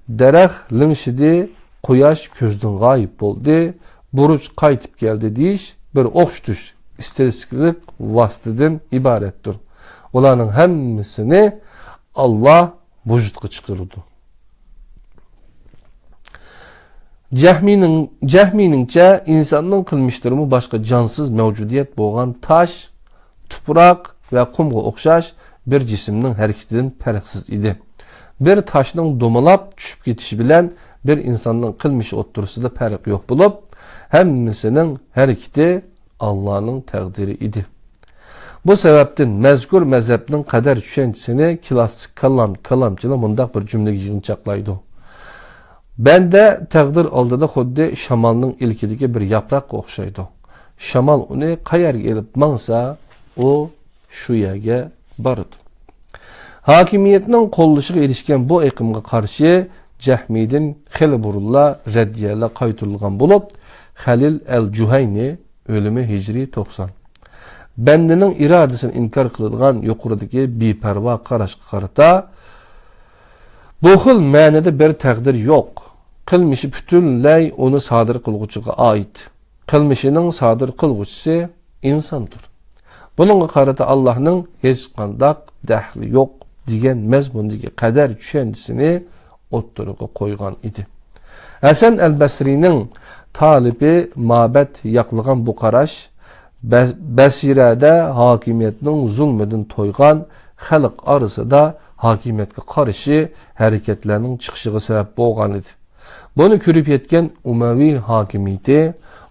Daraxt linshidi, Quyosh ko'zdan g'oyib bo'ldi, buruch qaytib keldi deyish bir o'xshatish istatistik vositadan iboratdir. Ularning hammasini Allah vujudga chiqardi. Jahminingcha insonning qilmishlari boshqa jonsiz mavjudiyat bo'lgan tosh, tuproq va qumga o'xshash bir jismning harakatidan farqsiz edi. Bir toshning do'malab tushib ketishi bilan bir insanın qilmishi o'ttirisida farq yo'q bo'lib, hammasining harakati Allohning taqdiri edi. Bu sababdan mazkur mazhabning qadar tushunchisini klassik kalamchilar mundaq bir jumlaga yig'inchoqlaydi. Bende taqdir oldida xuddi shamolning ilkidagi bir yaproqqa o'xshaydi. Shamol uni qayerga elib mangsa, u shu yerga boradi. Hakimiyetning qo'llashiga erishgan bu iqimga qarshi Cahmidin xeli burunla reddiyeyle qaytırılgan bulup, Halil el-Juhayni ölümü hicri 90. Bendenin iradesini inkar kılıngan yuqoridagi beparva qarashga qarata, bu xil ma'noda bir taqdir yo'q. Qilmishi butunlay onu sodir qilguvchiga oid. Qilmishining sodir qilguvchisi insondir. Buningga qarata Allohning hech qanday daxli yo'q degan mazmundagi qadar tushunchisini o'ttiriga qo'ygan edi. Hasan al-Basrining talibi mabad yaqilgan bu qarash basirada hokimiyatning zulmidan to'ygan xalq orasida hokimiyatga qarshi harakatlarning chiqishiga sabab bo'lgan edi. Buni ko'rib yetgan Umaviy hokimiyati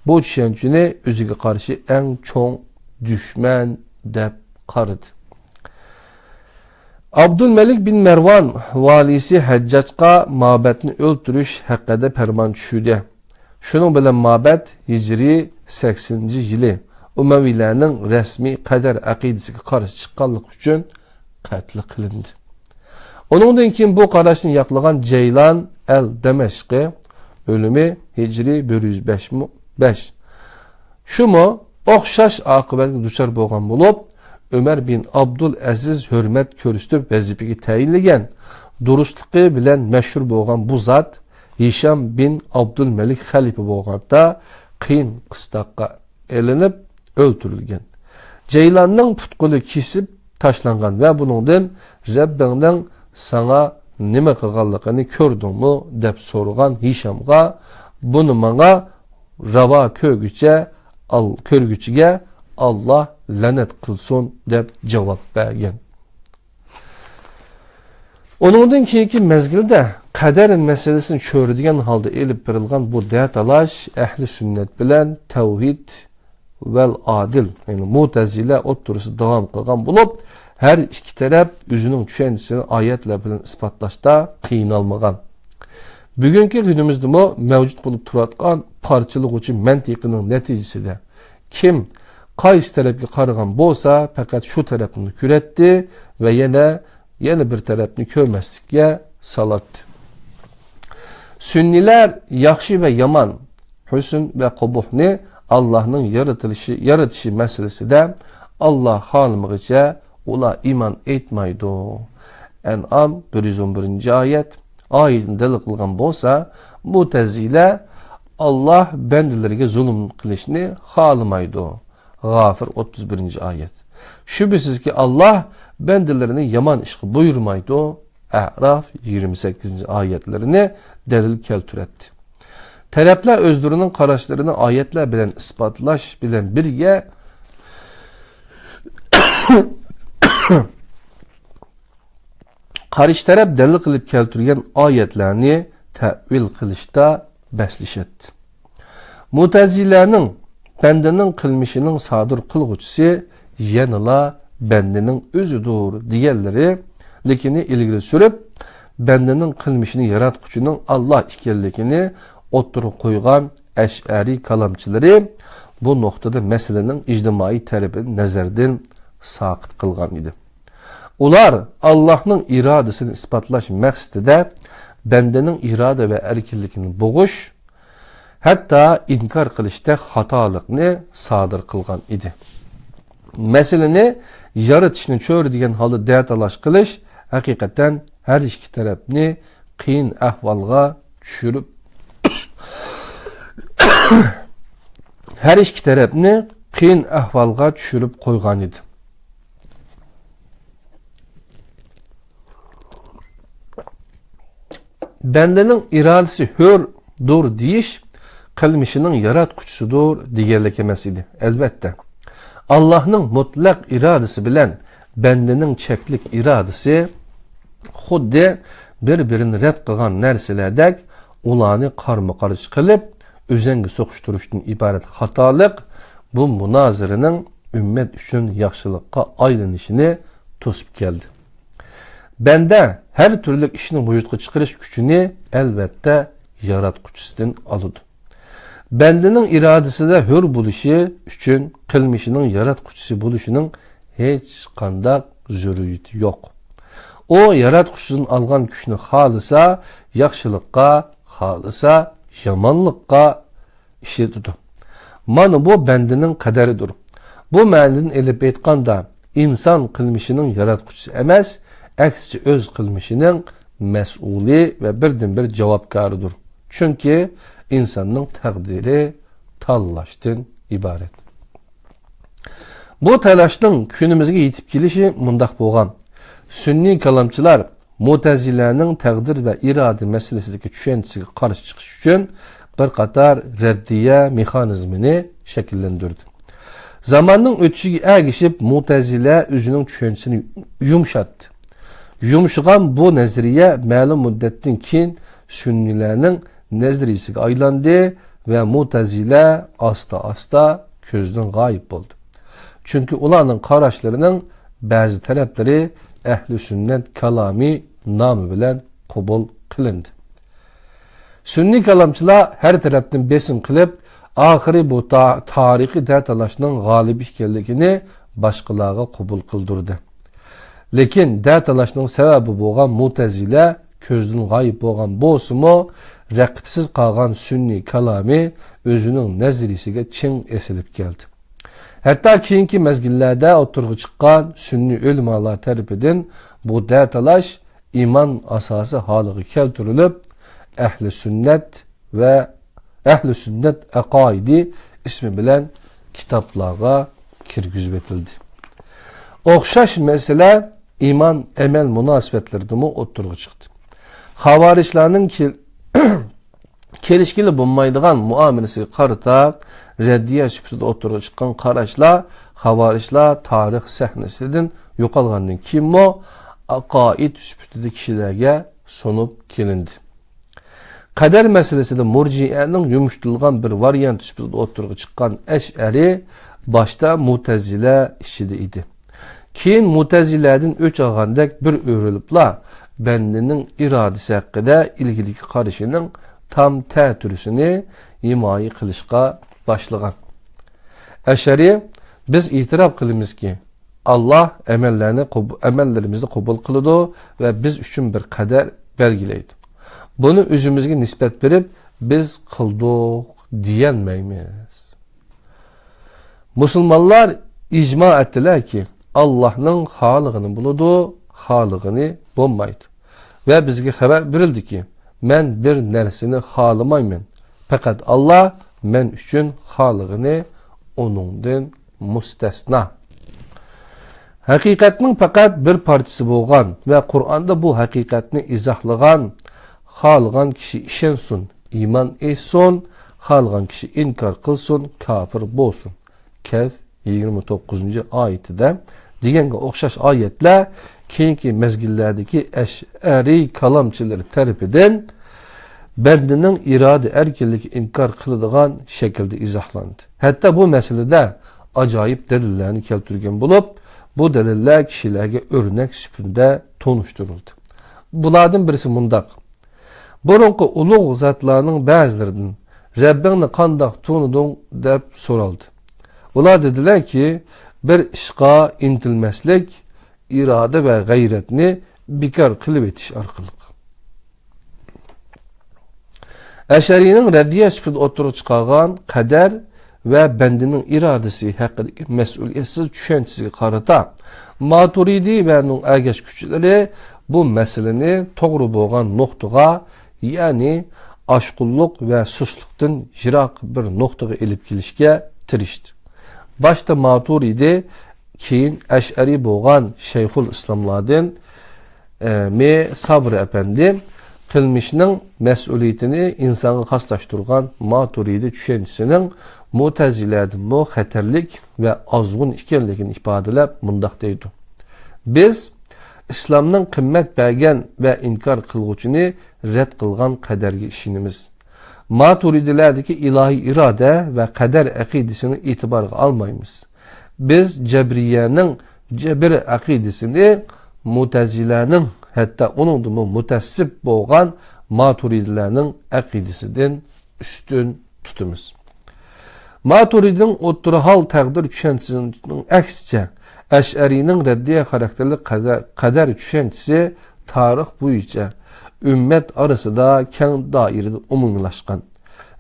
bu tushunchani o'ziga qarshi eng cho'ng dushman deb qaradi. Abdülmelik bin Mervan valisi Haccajqa mabadni o'ldirish haqida farmon tushdi. Shuning bilan mabad hijriy 80-yili Umaviylarning rasmiy qadar aqidasiga qarshi chiqqanlik uchun qatl qilindi. Onundan keyin bu qarashni yoqlagan Ceylan el-Damashqi o'limi hijriy 105. Şumu o'xshash oqibatga duchor bo'lgan bo'lib, Ömer bin Abdülaziz hürmet körüstüp vazifeyi tayinlagan durustligi bilan mashhur bo'lgan bu zat Hisham bin Abdülmelik xalifa bo'lganda qiyin qistoqqa elinib o'ldirilgan. Ceylanning putquli kesib tashlangan va buningdan Rabbingning sana nima qilganligini ko'rdingmi deb so'ragan Hishamga buni menga ravo ko'rguchiga Allah la'nat qilsin deb javob bergan. Onundan keyingi mezgilde qadar meselesini ko'radigan holda elib berilgan bu datalash ahli sünnet bilan tavhid vel adil, yani Mu'tazile o'ttirisi devam qilgan bo'lib, her iki taraf o'zining tushunchasini oyatlar bilan isbotlashda qiynalmagan. Bugungi günümüzde mevcut bo'lib turadigan parchalig'uvchi mantiqining natijasida kim qaysi tarafga qaragan bo'lsa, faqat shu tarafni ko'ratdi va yana bir tarafni ko'rmaslikka salatdi. Sünniler yaxshi ve yaman, husn ve qubuhni Allah'ın yaratışı meselesinde Allah halimigicha ular iman etmaydi. En'am 111. ayetin delil qilgan bo'lsa, Mu'tazile Allah bendilerine zulüm qilishni xolimaydi. G'afir 31. ayet. Şüphesiz ki Allah bendilerini yaman ishga buyurmaydi. A'raf 28. ayetlerini delil keltiretti. Taraflar özlerinin qarashlarını ayetler bilen ispatlash bilen birge qarshi taraf dalil qilib keltirgan oyatlarni ta'vil qilishda baslashadi. Mu'tazilaning bandaning qilmishining sodir qilg'uvchisi yanala bandaning o'zidir deganlari, lekin ilgari surib bandaning qilmishini yaratquchining Allah ekanligini o'ttirib qo'ygan Ash'ari kalamchilari bu nuqtada meselenin ijtimoiy tarafini nazardan saqit qilgan edi. Ular Allah'ın iradesini ispatlash maqsadida bandaning irada ve erkinligini bo'g'ish, hatta inkar qilishda xatolikni sodir qilgan edi. Meseleni yaratishni cho'radigan holda datalash qilish haqiqatan her iki tarafni qiyin ahvolga tushirib her iki tarafni qiyin ahvolga tushirib qo'ygan edi. Bandaning iradasi hurdur deyish qilmishining yaratquchisidir deganlik emas edi. Albatta Allah'ның mutlaq iradasi bilan bandaning cheklik iradasi xuddi bir-birini rad qilgan narsalardek ularni qarma-qarshi qilib o'zanga so'qishtirishdan iborat xatolik bu munoziraning ummat uchun yaxshilikqa aylanishini to'sib keldi. Banda her türlü ishni vujudga chiqarish kuchini albatta yaratquchisidan oladi. Bandaning irodasida hur bo'lishi uchun qilmishining yaratquchisi bo'lishining hech qanday zaruriyati yo'q. O yaratquchidan olgan kuchni xohlasa yaxshilikqa, xohlasa yomonlikqa ishlatadi. Mana bu bandaning qadaridir. Bu ma'nodan elib aytganda inson qilmishining yaratquchisi emas, aksicha o'z qilmishining mas'uli ve birdan-bir javobgaridir. Chunki insonning taqdiri tanlashdan iborat. Bu talashning kunimizga yetib kelishi mundaq bo'lgan. Sunniy kalamchilar Mu'tazilaning taqdir ve irade meselesidagi tushunchasiga qarshi chiqish uchun bir qator raddiya mexanizmini shakllantirdi. Zamanning o'tishiga ergishib Mu'tazila o'zining tushunchasini yumshatdi. Yumshagan bu nazariya ma'lum muddatdan keyin Sunnilarning nazariyasiga aylandi ve Mu'tazila asta ko'zdan g'oyib bo'ldi. Chunki ularning qarashlarining ba'zi taraflari ahli sünnet kalami nomi bilan qabul qilindi. Sunni kalamchilar her tarafdan besim qilib, oxiri bu tarixiy datalashning g'olib ekanligini boshqalarga qabul qildirdi. Lekin datalashning sababi bo'lgan Mu'tazila ko'zdan g'oyib bo'lgan bo'lsa-mu, raqibsiz qolgan sunniy kalami o'zining nazariyasiga ching esilib keldi. Hatta keyingi mezgillarda o'tirg'i chiqqan sunniy ulamolar tarafidan bu datalash iman asosi holiga keltirilib, Ehli sünnet ve Ehli sünnet aqaidi ismi bilen kitaplarga kirgizib etildi. Oxşaş mesele iman emel münasebetlerinde mi oturgu çıktı. Havarişlerin kelişkili bulmaydıgan muamelesi qarıta reddiye süpütüde oturgu çıkan qaraşla havarişler tarih sahnesinden yo'qolgandan keyin o aqaid süpütüde kişilerge sonup kelindi. Kader meselesinde murciyenin yumuşturulgan bir varyant süpütüde oturgu çıkan Eş'ari başta Mutezile işidi idi. Keyin Mutezile'den öç ağandek bir örülüpla bendinin iradesi hakkında ilgili karışının tam tətürüsünü himayi kılışqa başlagan. Eş'ari biz itiraf kılımız ki Allah emellerimizi kabul kılıdı ve biz üçün bir kader belgileydi. Bunu özümüzge nispet verip biz kıldık diyenmeyimiz. Müslümanlar icma ettiler ki Allah'ın halığını buludu, halığını bulmaydı. Ve bizge haber verildi ki men bir nersini halımaymen. Fakat Allah men üçün halığını onundan müstesna. Hakikatning fakat bir partisi bo'lgan ve Kur'an'da bu hakikatni izahlagan, halgan kişi işensun, iman etsin, halgan kişi inkar kılsın, kafir bolsun. Kehf 29. ayetide degenge o'xshash ayetler keyingi mezgillerdeki Eş'ari kalamçıları tarafidan bendining irade erkinligi inkar kıladigan şekilde izahlandı. Hatta bu meselede acayip delillerini keltirgen bulup bu deliller kişilerge örnek süpünde tonuşturuldu. Bulardan birisi mundaq. Burunqi ulug' zatlarning ba'zilaridan Rabbingni qandaq tunudun deb so'raldi. Ular dediler ki bir işqa intilmeslik irade ve gayretini bekar kılıp etiş arkalık. Eş'arining reddiye süpüde oturup çıkargan kader ve bendinin iradesi hakkındaki mesuliyetsiz düşüncesiga qarata Maturidi ve onun ergeç küçüleri bu meseleni to'g'ri bo'lgan nuqtaga, ya'ni aşkulluk ve susluqdan jiroq bir nuqtaga elib kelishga tirishdi. Başta Maturidi, keyin Eş'ari bo'lgan Şeyhul İslamlardan Me Sabri Efendi qilmishning mas'uliyatini insonga xoslaştırgan Maturidi düşüncesinin Mutezile'den bu xatarlik ve azgın ekanligini ifadalab mundaq deydi. Biz İslamның qimmat bergan ve inkar qilguvchini rad qilgan qadarga ishonamiz. Maturidilerdeki ilahi irade ve kader akidesini itibarga almaymiz. Biz Cebriye'nin cebir akidesini Mutezile'nin hatta onun da mutessip bo'lgan Maturidilerinin akidesinden üstün tutumuz. Maturidi'nin o'ttiri hal taqdir tushunchasining aksicha Eş'arining reddiye karakterli kader tushunchasi tarix bo'yicha ümmet arasında keng dairede umumlaşkan.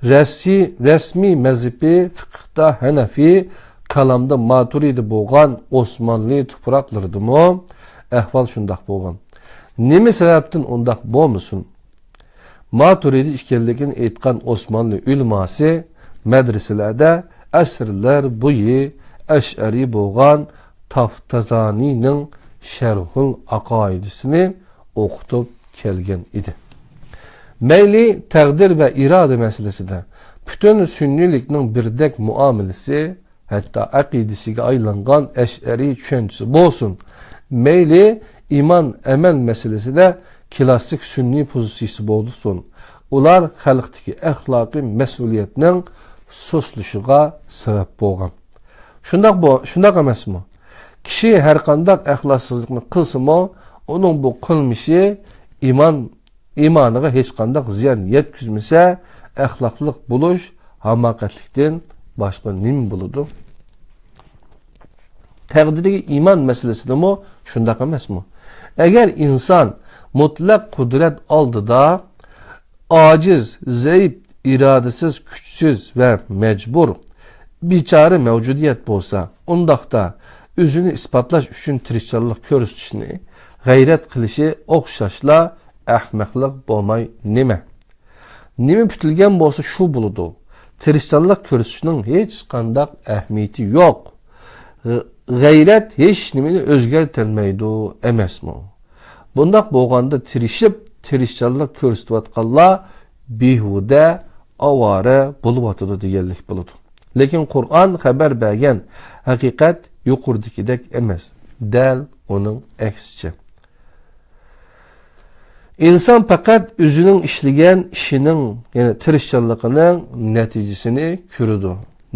Resmi mezhebi fıkıhta Hanefi, kalamda Maturidi bo'lgan Osmanlı tuproqlarıdımı ahval şundaq bo'lgan. Neme sebepten ondaq bo'lmasin? Maturidi işkelligini aytgan Osmanlı ulması medreselerde asrlar bo'yi Eş'ari bo'lgan Taftazanining Şerhul Aqaidisini o'qitib kelgan idi. Meyli takdir ve irade meselesi de bütün sünnilikning birdek muamelesi hatta akidesiga aylangan Eş'ari düşüncesi bo'lsin. Meyli iman emel meselesi de klasik sünni pozisiyasi bo'lsin. Ular xalqdagi axloqiy mas'uliyatning suslishiga sabab bo'lgan. Shundaq emasmi? Kishi har qanday axloqsizlikni qilsa-mo, onun bu qilmishi imaniga hech qanday ziyon yetkazmasa, axloqliq bo'lish hamoqatlikdan boshqa nima bo'ladi? Taqdirdagi iman meselesinde mi? Shundaq emasmi? Agar inson mutlaq qudrat oldida aciz, zayıf, iradesiz, güçsüz ve mecbur biçare mevcudiyet bo'lsa, undaqda özünü ispatlash uchun tirishchilik ko'rsatishni, g'ayrat qilishi o'xshashla ahmoqlik bo'lmay nima? Nima putilgan bo'lsa shu bo'ladi. Tirishchilik ko'rsatishning hech qanday ahamiyati yo'q. G'ayrat hech nimani o'zgartirmaydi emasmi? Bundaq bo'lganda tirishchilik ko'rsatayotganlar behuda, avara bo'lib o'tadi deganlik bo'ladi. Lekin Qur'on xabar bergan haqiqat yuqoridagidek emas. Dal onun aksicha. İnsan faqat o'zining ishlagan ishining, ya'ni tirishchilig'ining natijasini ko'radi.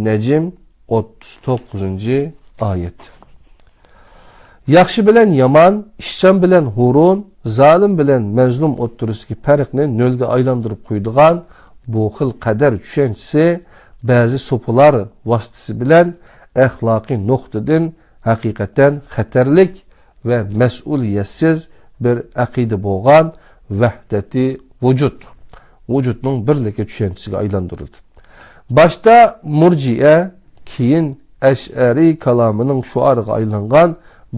Najm 39-oyat. Yaxshi bilan yomon, ishchan bilan hurun, zalim bilan mazlum o'ttirisidagi farqni nolga aylantirib qo'ydigan bu xil qadar tushunchasi ba'zi so'pilar vositasi bilan axloqiy nuqtadan haqiqatan xatarlik va mas'uliyatsiz bir aqida bo'lgan vahdati vujudning birligi tushunchasiga aylantirildi. Boshda murji'a, keyin ash'ari kalomining shuariga aylangan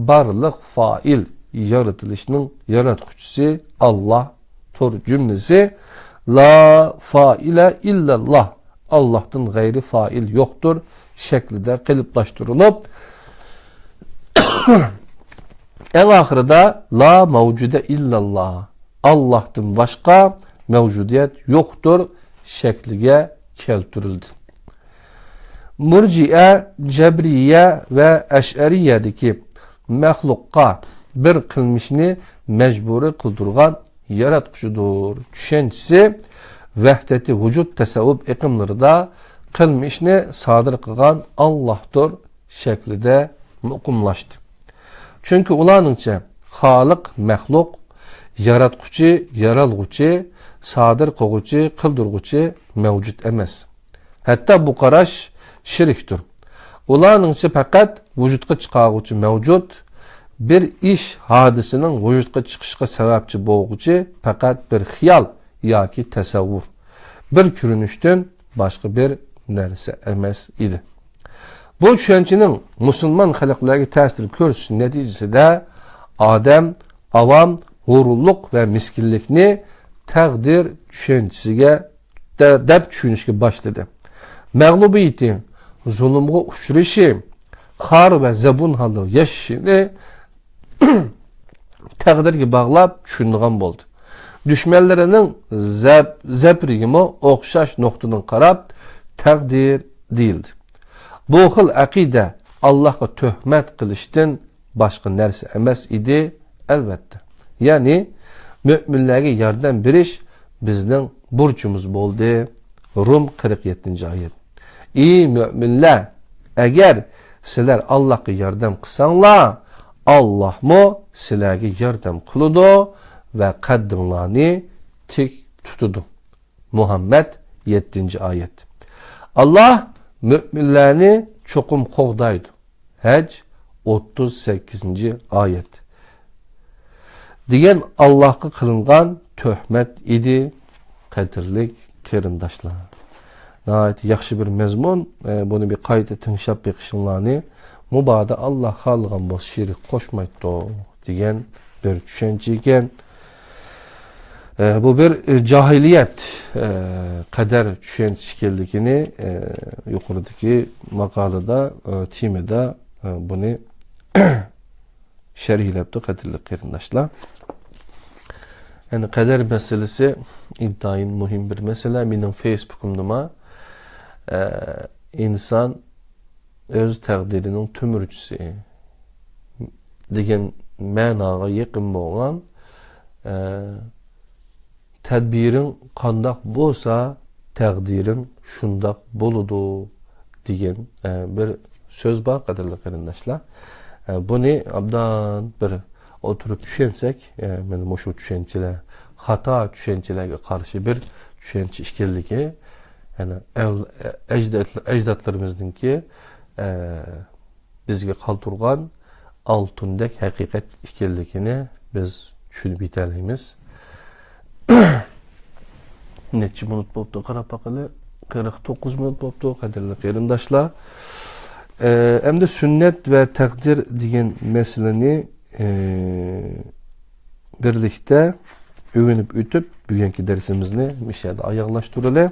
barliq fa'il yaratilishning yaratquchisi Allah tur cümlesi la faile illallah, Allah'tan gayri fail yoktur şeklinde kılıplaştırılıp en ahırda la mevcude illallah, Allah'tan başka mevcudiyet yoktur şeklige keltirildi. Murciye, Cebriye ve Eş'ariyedeki məxluqqa bir qilmishni mecburi qildurgan yaratquchidir. Tushunchisi vahdati vujud tasavvuf iqimlarida qilmishni sodir qilgan Allohdir shaklida muqimlashdi. Chunki ularningcha xoliq, maxluq, yaratquchi, yaralg'uchi, sodir qilg'uchi, qildirg'uchi mavjud emas. Hatto bu qarash shirkdir. Ularningcha faqat vujudga chiqaruvchi mavjud, bir ish hodisining vujudga chiqishga sababchi bo'lg'uchi faqat bir xiyol yoki tasavvur, bir ko'rinishdan boshqa bir narsa emas edi. Bu tushunchaning musulmon xalqlarga ta'sir ko'rsatish natijasida odam avam g'ururlik va miskinlikni taqdir tushunchasiga deb tushunishga boshladi. Mag'lubiyati, zulmga uchrashi, xor va zabun holda yashashini taqdirga bog'lab tushungan bo'ldi. Düşmanlarining zaprigimi o'xshash nuqtadan qarab taqdir deyildi. Bu xil aqida Allohga tuhmat qilishdan boshqa narsa emas edi, albatta. Ya'ni mo'minlarga yordam berish bizning burchimiz bo'ldi. Rum 47-oyat. Ey mo'minlar, agar sizlar Allohga yordam qilsanglar, Allohmo sizlarga yordam qiladi va qaddinglarni tik tutadi. Muhammad 7-oyat. Allah mo'minlarni cho'qim qo'g'daydi. Haj 38-oyat. Degan Allohga qilingan tuhmat edi, qadrlik qarindoshlar. Nəhayət yaxşı bir məzmun, bunu bir qayda tinşab beqişinlarni mubada Allah xalqan bu şirik qoşmaydı degan bir düşünce ekan. Bu bir cahiliyet qadar düşünce ekanligini yuqoridagi maqolada, temada bunu sharhlabdi qadrli qarindoshlar. Yani qadar meselesi intayin muhim bir mesele. Benim Facebook'umda insan öz təqdirinin tümürçüsü degan ma'noga yaqin bo'lgan tadbiring qandoq bo'lsa taqdiring shundoq bo'ladi degan bir so'z bor qadrli qarindoshlar. Buni obdan bir oturup düşünsek, yani şu düşünceler, hata düşüncelerge karşı bir düşünce işkilligi, yani ecdatlarımızdaki bizge kalturgan altındaki hakikat işkilligini biz düşünüp biterleyimiz. Neçi minut boptu qarab baqılı, 49 minut boptu qadirli qarindoshlar. Hem de sünnet ve takdir degan meseleni birlikte öğünüp ütüp bugünkü dersimizni mişada ayaklaştırılı.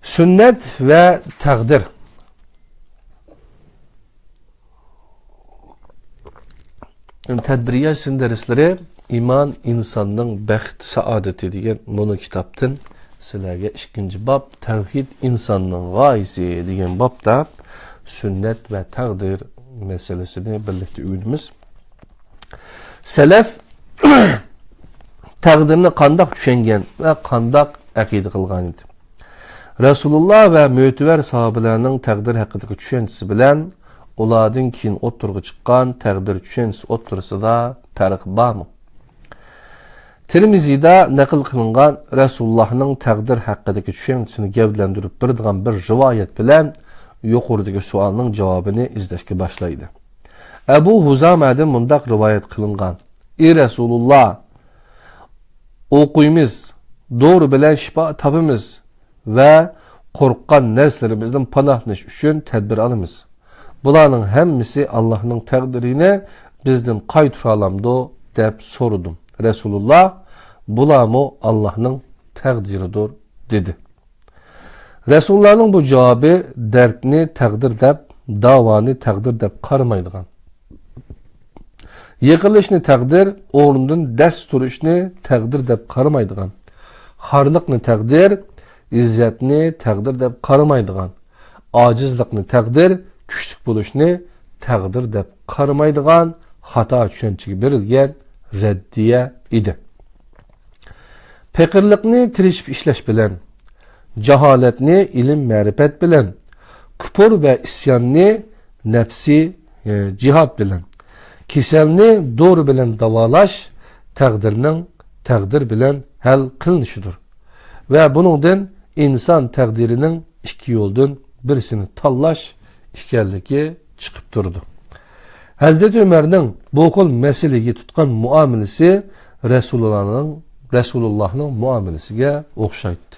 Sünnet ve takdir. Tedbiriyat dersleri iman insanның bəxt saadeti degan bunu kitaptın sizlerge 2. bab tevhid insanның gayesi degan babda sünnet ve takdir meselesini birlikte öğrenimiz. Selef takdirini qandaq düşengen ve qandaq aqide qilgan idi. Resulullah ve mötüver sahabelerinin takdir hakkındaki düşüncesi bilen ulardan keyin o'ttirga chiqqan takdir düşüncesi o'ttirisida farq bormi? Tirmizida naql qilingan Resulullah'ның takdir hakkındaki düşüncesini gavdlantirib beradigan bir rivayet bilen yuqoridagi savolning javobini izlashga boshlaydi. Abu Huzamadan mundaq rivayet qilingan: "Ey Resulullah, o'quymiz, doğru bilen şifa tapımız ve korkkan nerslerimizden panahlanish uchun tedbir alımız. Bularning hemmisi Allah'ның takdirini bizden qaytura alamdı deb sorudum. Resulullah, bularmı Allah'ның takdiridir dedi. Resulullah'ның bu cevabı dertni takdir deb, davani takdir deb qaramaydigan. Yıkılışını takdir, o'rnidan dast turishni takdir deb qaramaydigan. Xarliqni takdir, izzatni takdir deb qaramaydigan. Acizlikni takdir, kuchlik bo'lishni takdir deb qaramaydigan xato tushunchaga berilgan raddiya edi. Faqirlikni tirishib ishlash bilan, jaholatni ilm ma'rifat bilan, kufr va isyonni nafsi jihad bilan, kasalni doğru bilan davolash takdir bilan hal qilinishidir. Ve buningdan inson taqdirining ikki yo'ldan birisini tanlash işkerligi chiqib turdi. Hazreti Ömer'ning bu xil masalaga tutgan muomalasi Resulullah'ның muomalasiga o'xshaydi.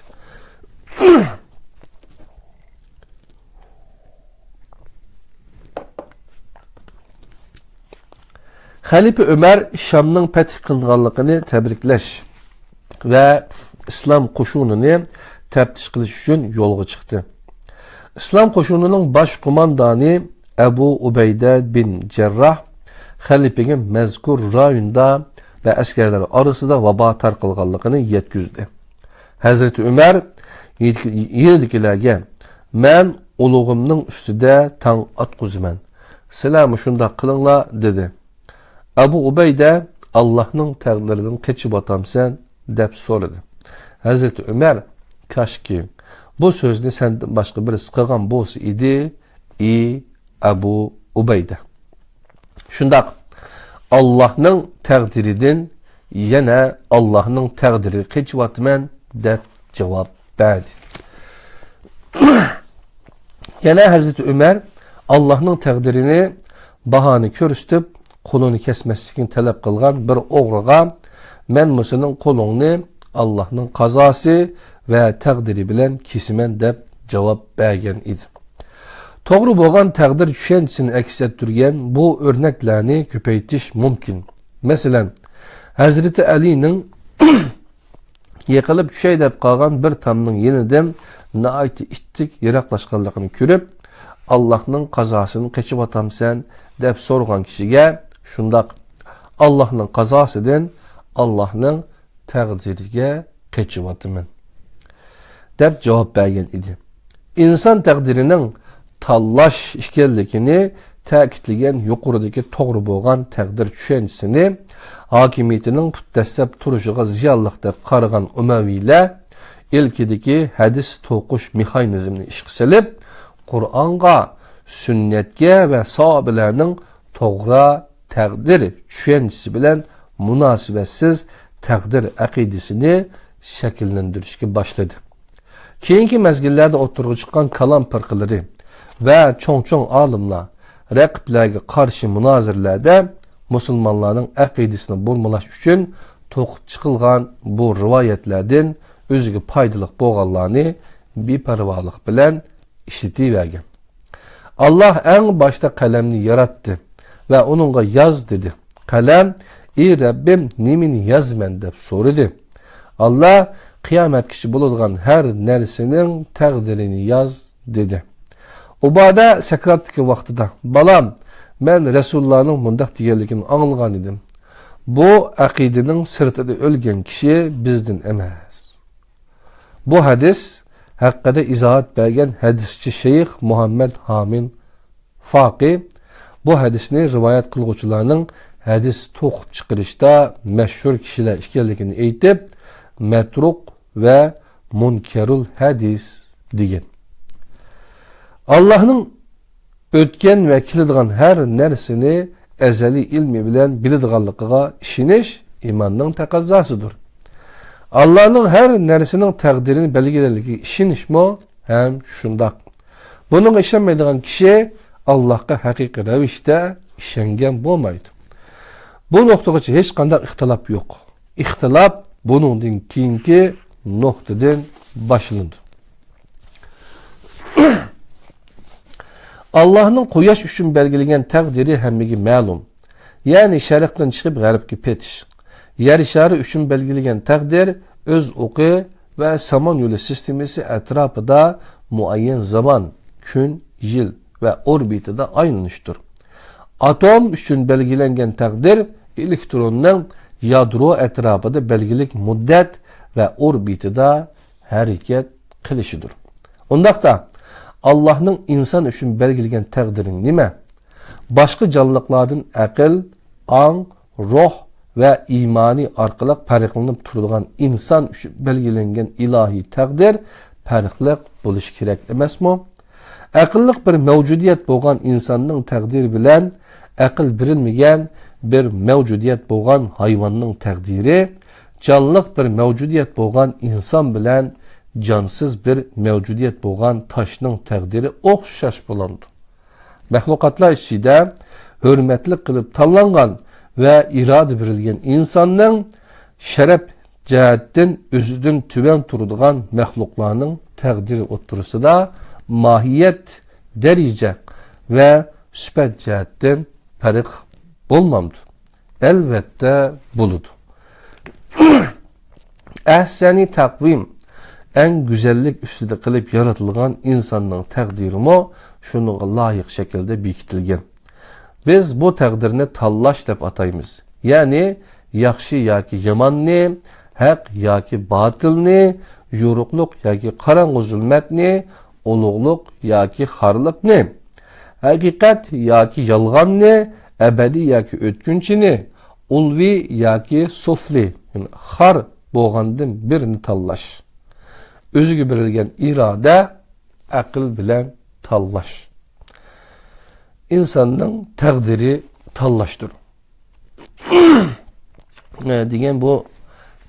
Halife Ömer Şam'ның fəth qılğanlığını təbriklash ve İslam qoşununu təftiş qilish uchun yo'lga chiqdi. İslam qoşununun baş kumandanı Ebu Ubeyde bin Cerrah halife'nin mezkur rayonda ve askerler arasında vaba tarqalğanlığını yetkizdi. Hazreti Ömer yerdikilerge "Men uluğumның üstüde tang atquziman. Sizlar şunda qilinglar" dedi. Ebu Ubeyde Allah'ның takdirlerinden keçib atamsan deb so'radi. Hazreti Ömer kaşki bu sözünü senden başka birisi qilgan bo'lsa idi, Ebu Ubeyde. Şundaq Allah'ның takdiridan yana Allah'ның takdiri keçib atman deb javob berdi. Yana Hazreti Ömer Allah'ның takdirini bahane ko'rsatib qo'lini kesmaslikni talab qilgan bir o'g'riga "Men musening qo'lingni Allah'ның qazası ve takdiri bilen kesimen" deb javob bergan edi. To'g'ri bo'lgan takdir tushunchasini aks ettirgan bu o'rnaklarni ko'paytirish mumkin. Masalan, Hazreti Ali'ning yiqilib tushay deb qolgan bir tamning yenidan naiti ittik yiroqlashganligini ko'rib, Allah'ның qazosini qechib atamsan deb so'rgan kishiga shundaq Allah'ның qazosidan Allah'ның takdiriga qechib ataman deb javob bergan edi. İnsan takdirinin tanlash ekanligini ta'kidlagan yuqoridagi to'g'ri bo'lgan takdir tushunchasini hokimiyatining putdastab turishiga ziyonliq deb qaragan Umaviylar ilkidagi hadis to'qish mexanizmini ishga solib, Qur'onga, sunnatga va sahobalarning to'g'ri takdir tushunchasi bilan munosibatsiz takdir aqidasini shakllantirishga boshladi. Keyingi mezgillerde o'tirg'i chiqqan kalam firqalari ve çoğ alimlar raqiblarga qarshi munozirlarda musulmonlarning aqidasini bo'lmalash uchun to'qib chiqilgan bu rivoyatlardan o'ziga foydali bo'lganlarni beparvolik bilan ishlativergan. Allah en başta qalamni yaratdi ve onunla yaz dedi. Qalam ey Rabbim nemini yazman deb so'radi. Allah qiyomatgacha bo'ladigan har narsaning taqdirini yaz dedi. Ubada sakratdagi vaqtida balam men Rasulullohning mundaq deganligini anglagan edim. Bu aqidaning sirtida o'lgan kishi bizdan emas. Bu hadis haqida izohat bergan hadischi Sheyx Muhammad Hamin Faqi bu hadisni rivoyat qiluvchilarning hadis to'qib chiqarishda mashhur kishilar ekanligini aytib, matruq ve munkerul hadis degan. Allah'ның o'tgan ve kiladigan her narsani azali ilmi bilen biladiganligiga ishonish imanning taqozzosidir. Allah'ның her narsaning taqdirini belgilaganligiga ishonishmi ham shundoq. Bunun ishonmaydigan kishi Allah'a haqiqiy ravishda ishongan bo'lmaydi. Bu nuqtagacha hech qanday ixtilof yo'q. Ixtilof buningdan keyingi nuqtadan başlandı. Allah'ның quyosh uchun belgilangan taqdiri hammaga ma'lum. Ya'ni sharqdan chiqib g'arbga ketish. Yer shari uchun belgilangan taqdir o'z o'qi va samon yo'li sistemasi atrofida muayyan zaman, kun, yil va orbitida aylanishdir. Atom uchun belgilangan taqdir elektronning yadro atrofida belgilik muddat ve orbitida hareket kılışıdır. Ondaqda Allah'ның insan üçün belgilegen təqdirin nime? Başka canlılıklardan akıl, an, ruh ve imani arqılıq pərqlənib turulğan insan üçün belgilengen ilahi təqdir pərqlıq buluş kerek emasmı? Aqıllıq bir mevcudiyet bolğan insanның təqdiri bilen aqıl birilmegen bir mevcudiyet bolğan hayvanның təqdiri canlıq bir mevcudiyet bolğan insan bilen cansız bir mevcudiyet bolğan taşның təqdiri oxşaş bolandı. Məxluqatlar içində hörmətli qılıb tanlanğan və iradə verilgan insanның şərəf cəhətdən özüdün tüvən turduğan məxluqlarının təqdiri oturusida mahiyyət, dərəcə və sübət cəhətdən fərq olmamdı. Əlbəttə buludu. Əhsəni təqvim en güzellik üstüde kılıp yaratılgan insanın təqdirimi şununla layık şekilde bekitilgen. Biz bu təqdirini tallaş deb atayımız. Yani yaxşı yoki yamanni, haq yoki batilni, yoruqluq yoki qarang'u zulmatni, ulug'luq yoki xorliqni, haqiqat yoki yolg'onni, abadiy yoki o'tkinchini, ulvi yoki sufli, yani xor bo'lgandan birini tallash. Özüge verilgen irade, akıl bilen tallaş. İnsanın təqdiri tallaşdır. Degen bu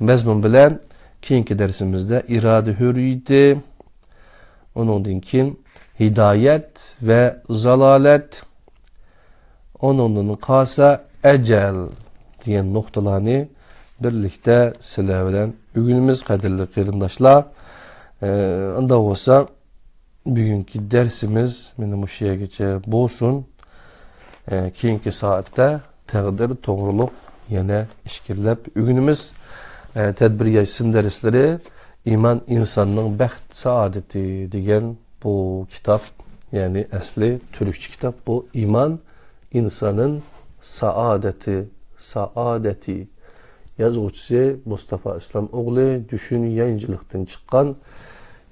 mezmun bilen keyinki dersimizde irade hürriyeti, onundan keyin hidayet ve zalalet, onundan kalsa ecel diyen noktalarını birlikte sizler bilen ügünümüz kadirli kıyırındaşlar. Anda olsa bugünkü dersimiz benim uşuya geçe bolsun. Keyinki saatte təqdir toğruluq yine işkirlep ügünümüz tedbir yaşsın dersleri iman insanның bəxt saadeti degen bu kitap, yani asli Türkçe kitap bu iman insanın saadeti yazgıçısı Mustafa İslam oğlu düşün yayıncılıktan çıkan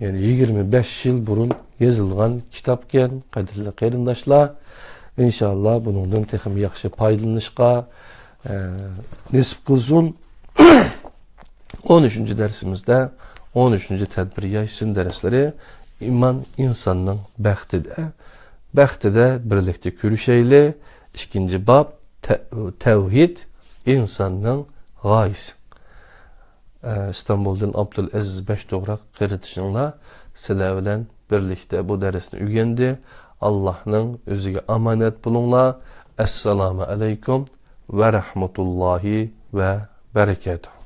yani 25 yıl burun yazılgan kitapken kadirli qeyrindaşlar inşallah bunundan texim yaxşı paylanışqa nisip qılsın. 13. dersimizde 13. tedbir yaşsın dersleri iman insanın bəxtide birlikte görüşeyle. 2. bab tevhid insanın gayesi. İstanbul'dan Abdülaziz Beşdoğrak qeyretişinla sizler bilen birlikte bu dersini ügendi. Allah'ın özüge amanet bulunla. Esselamu aleyküm ve rahmetullahi ve berekatuhu.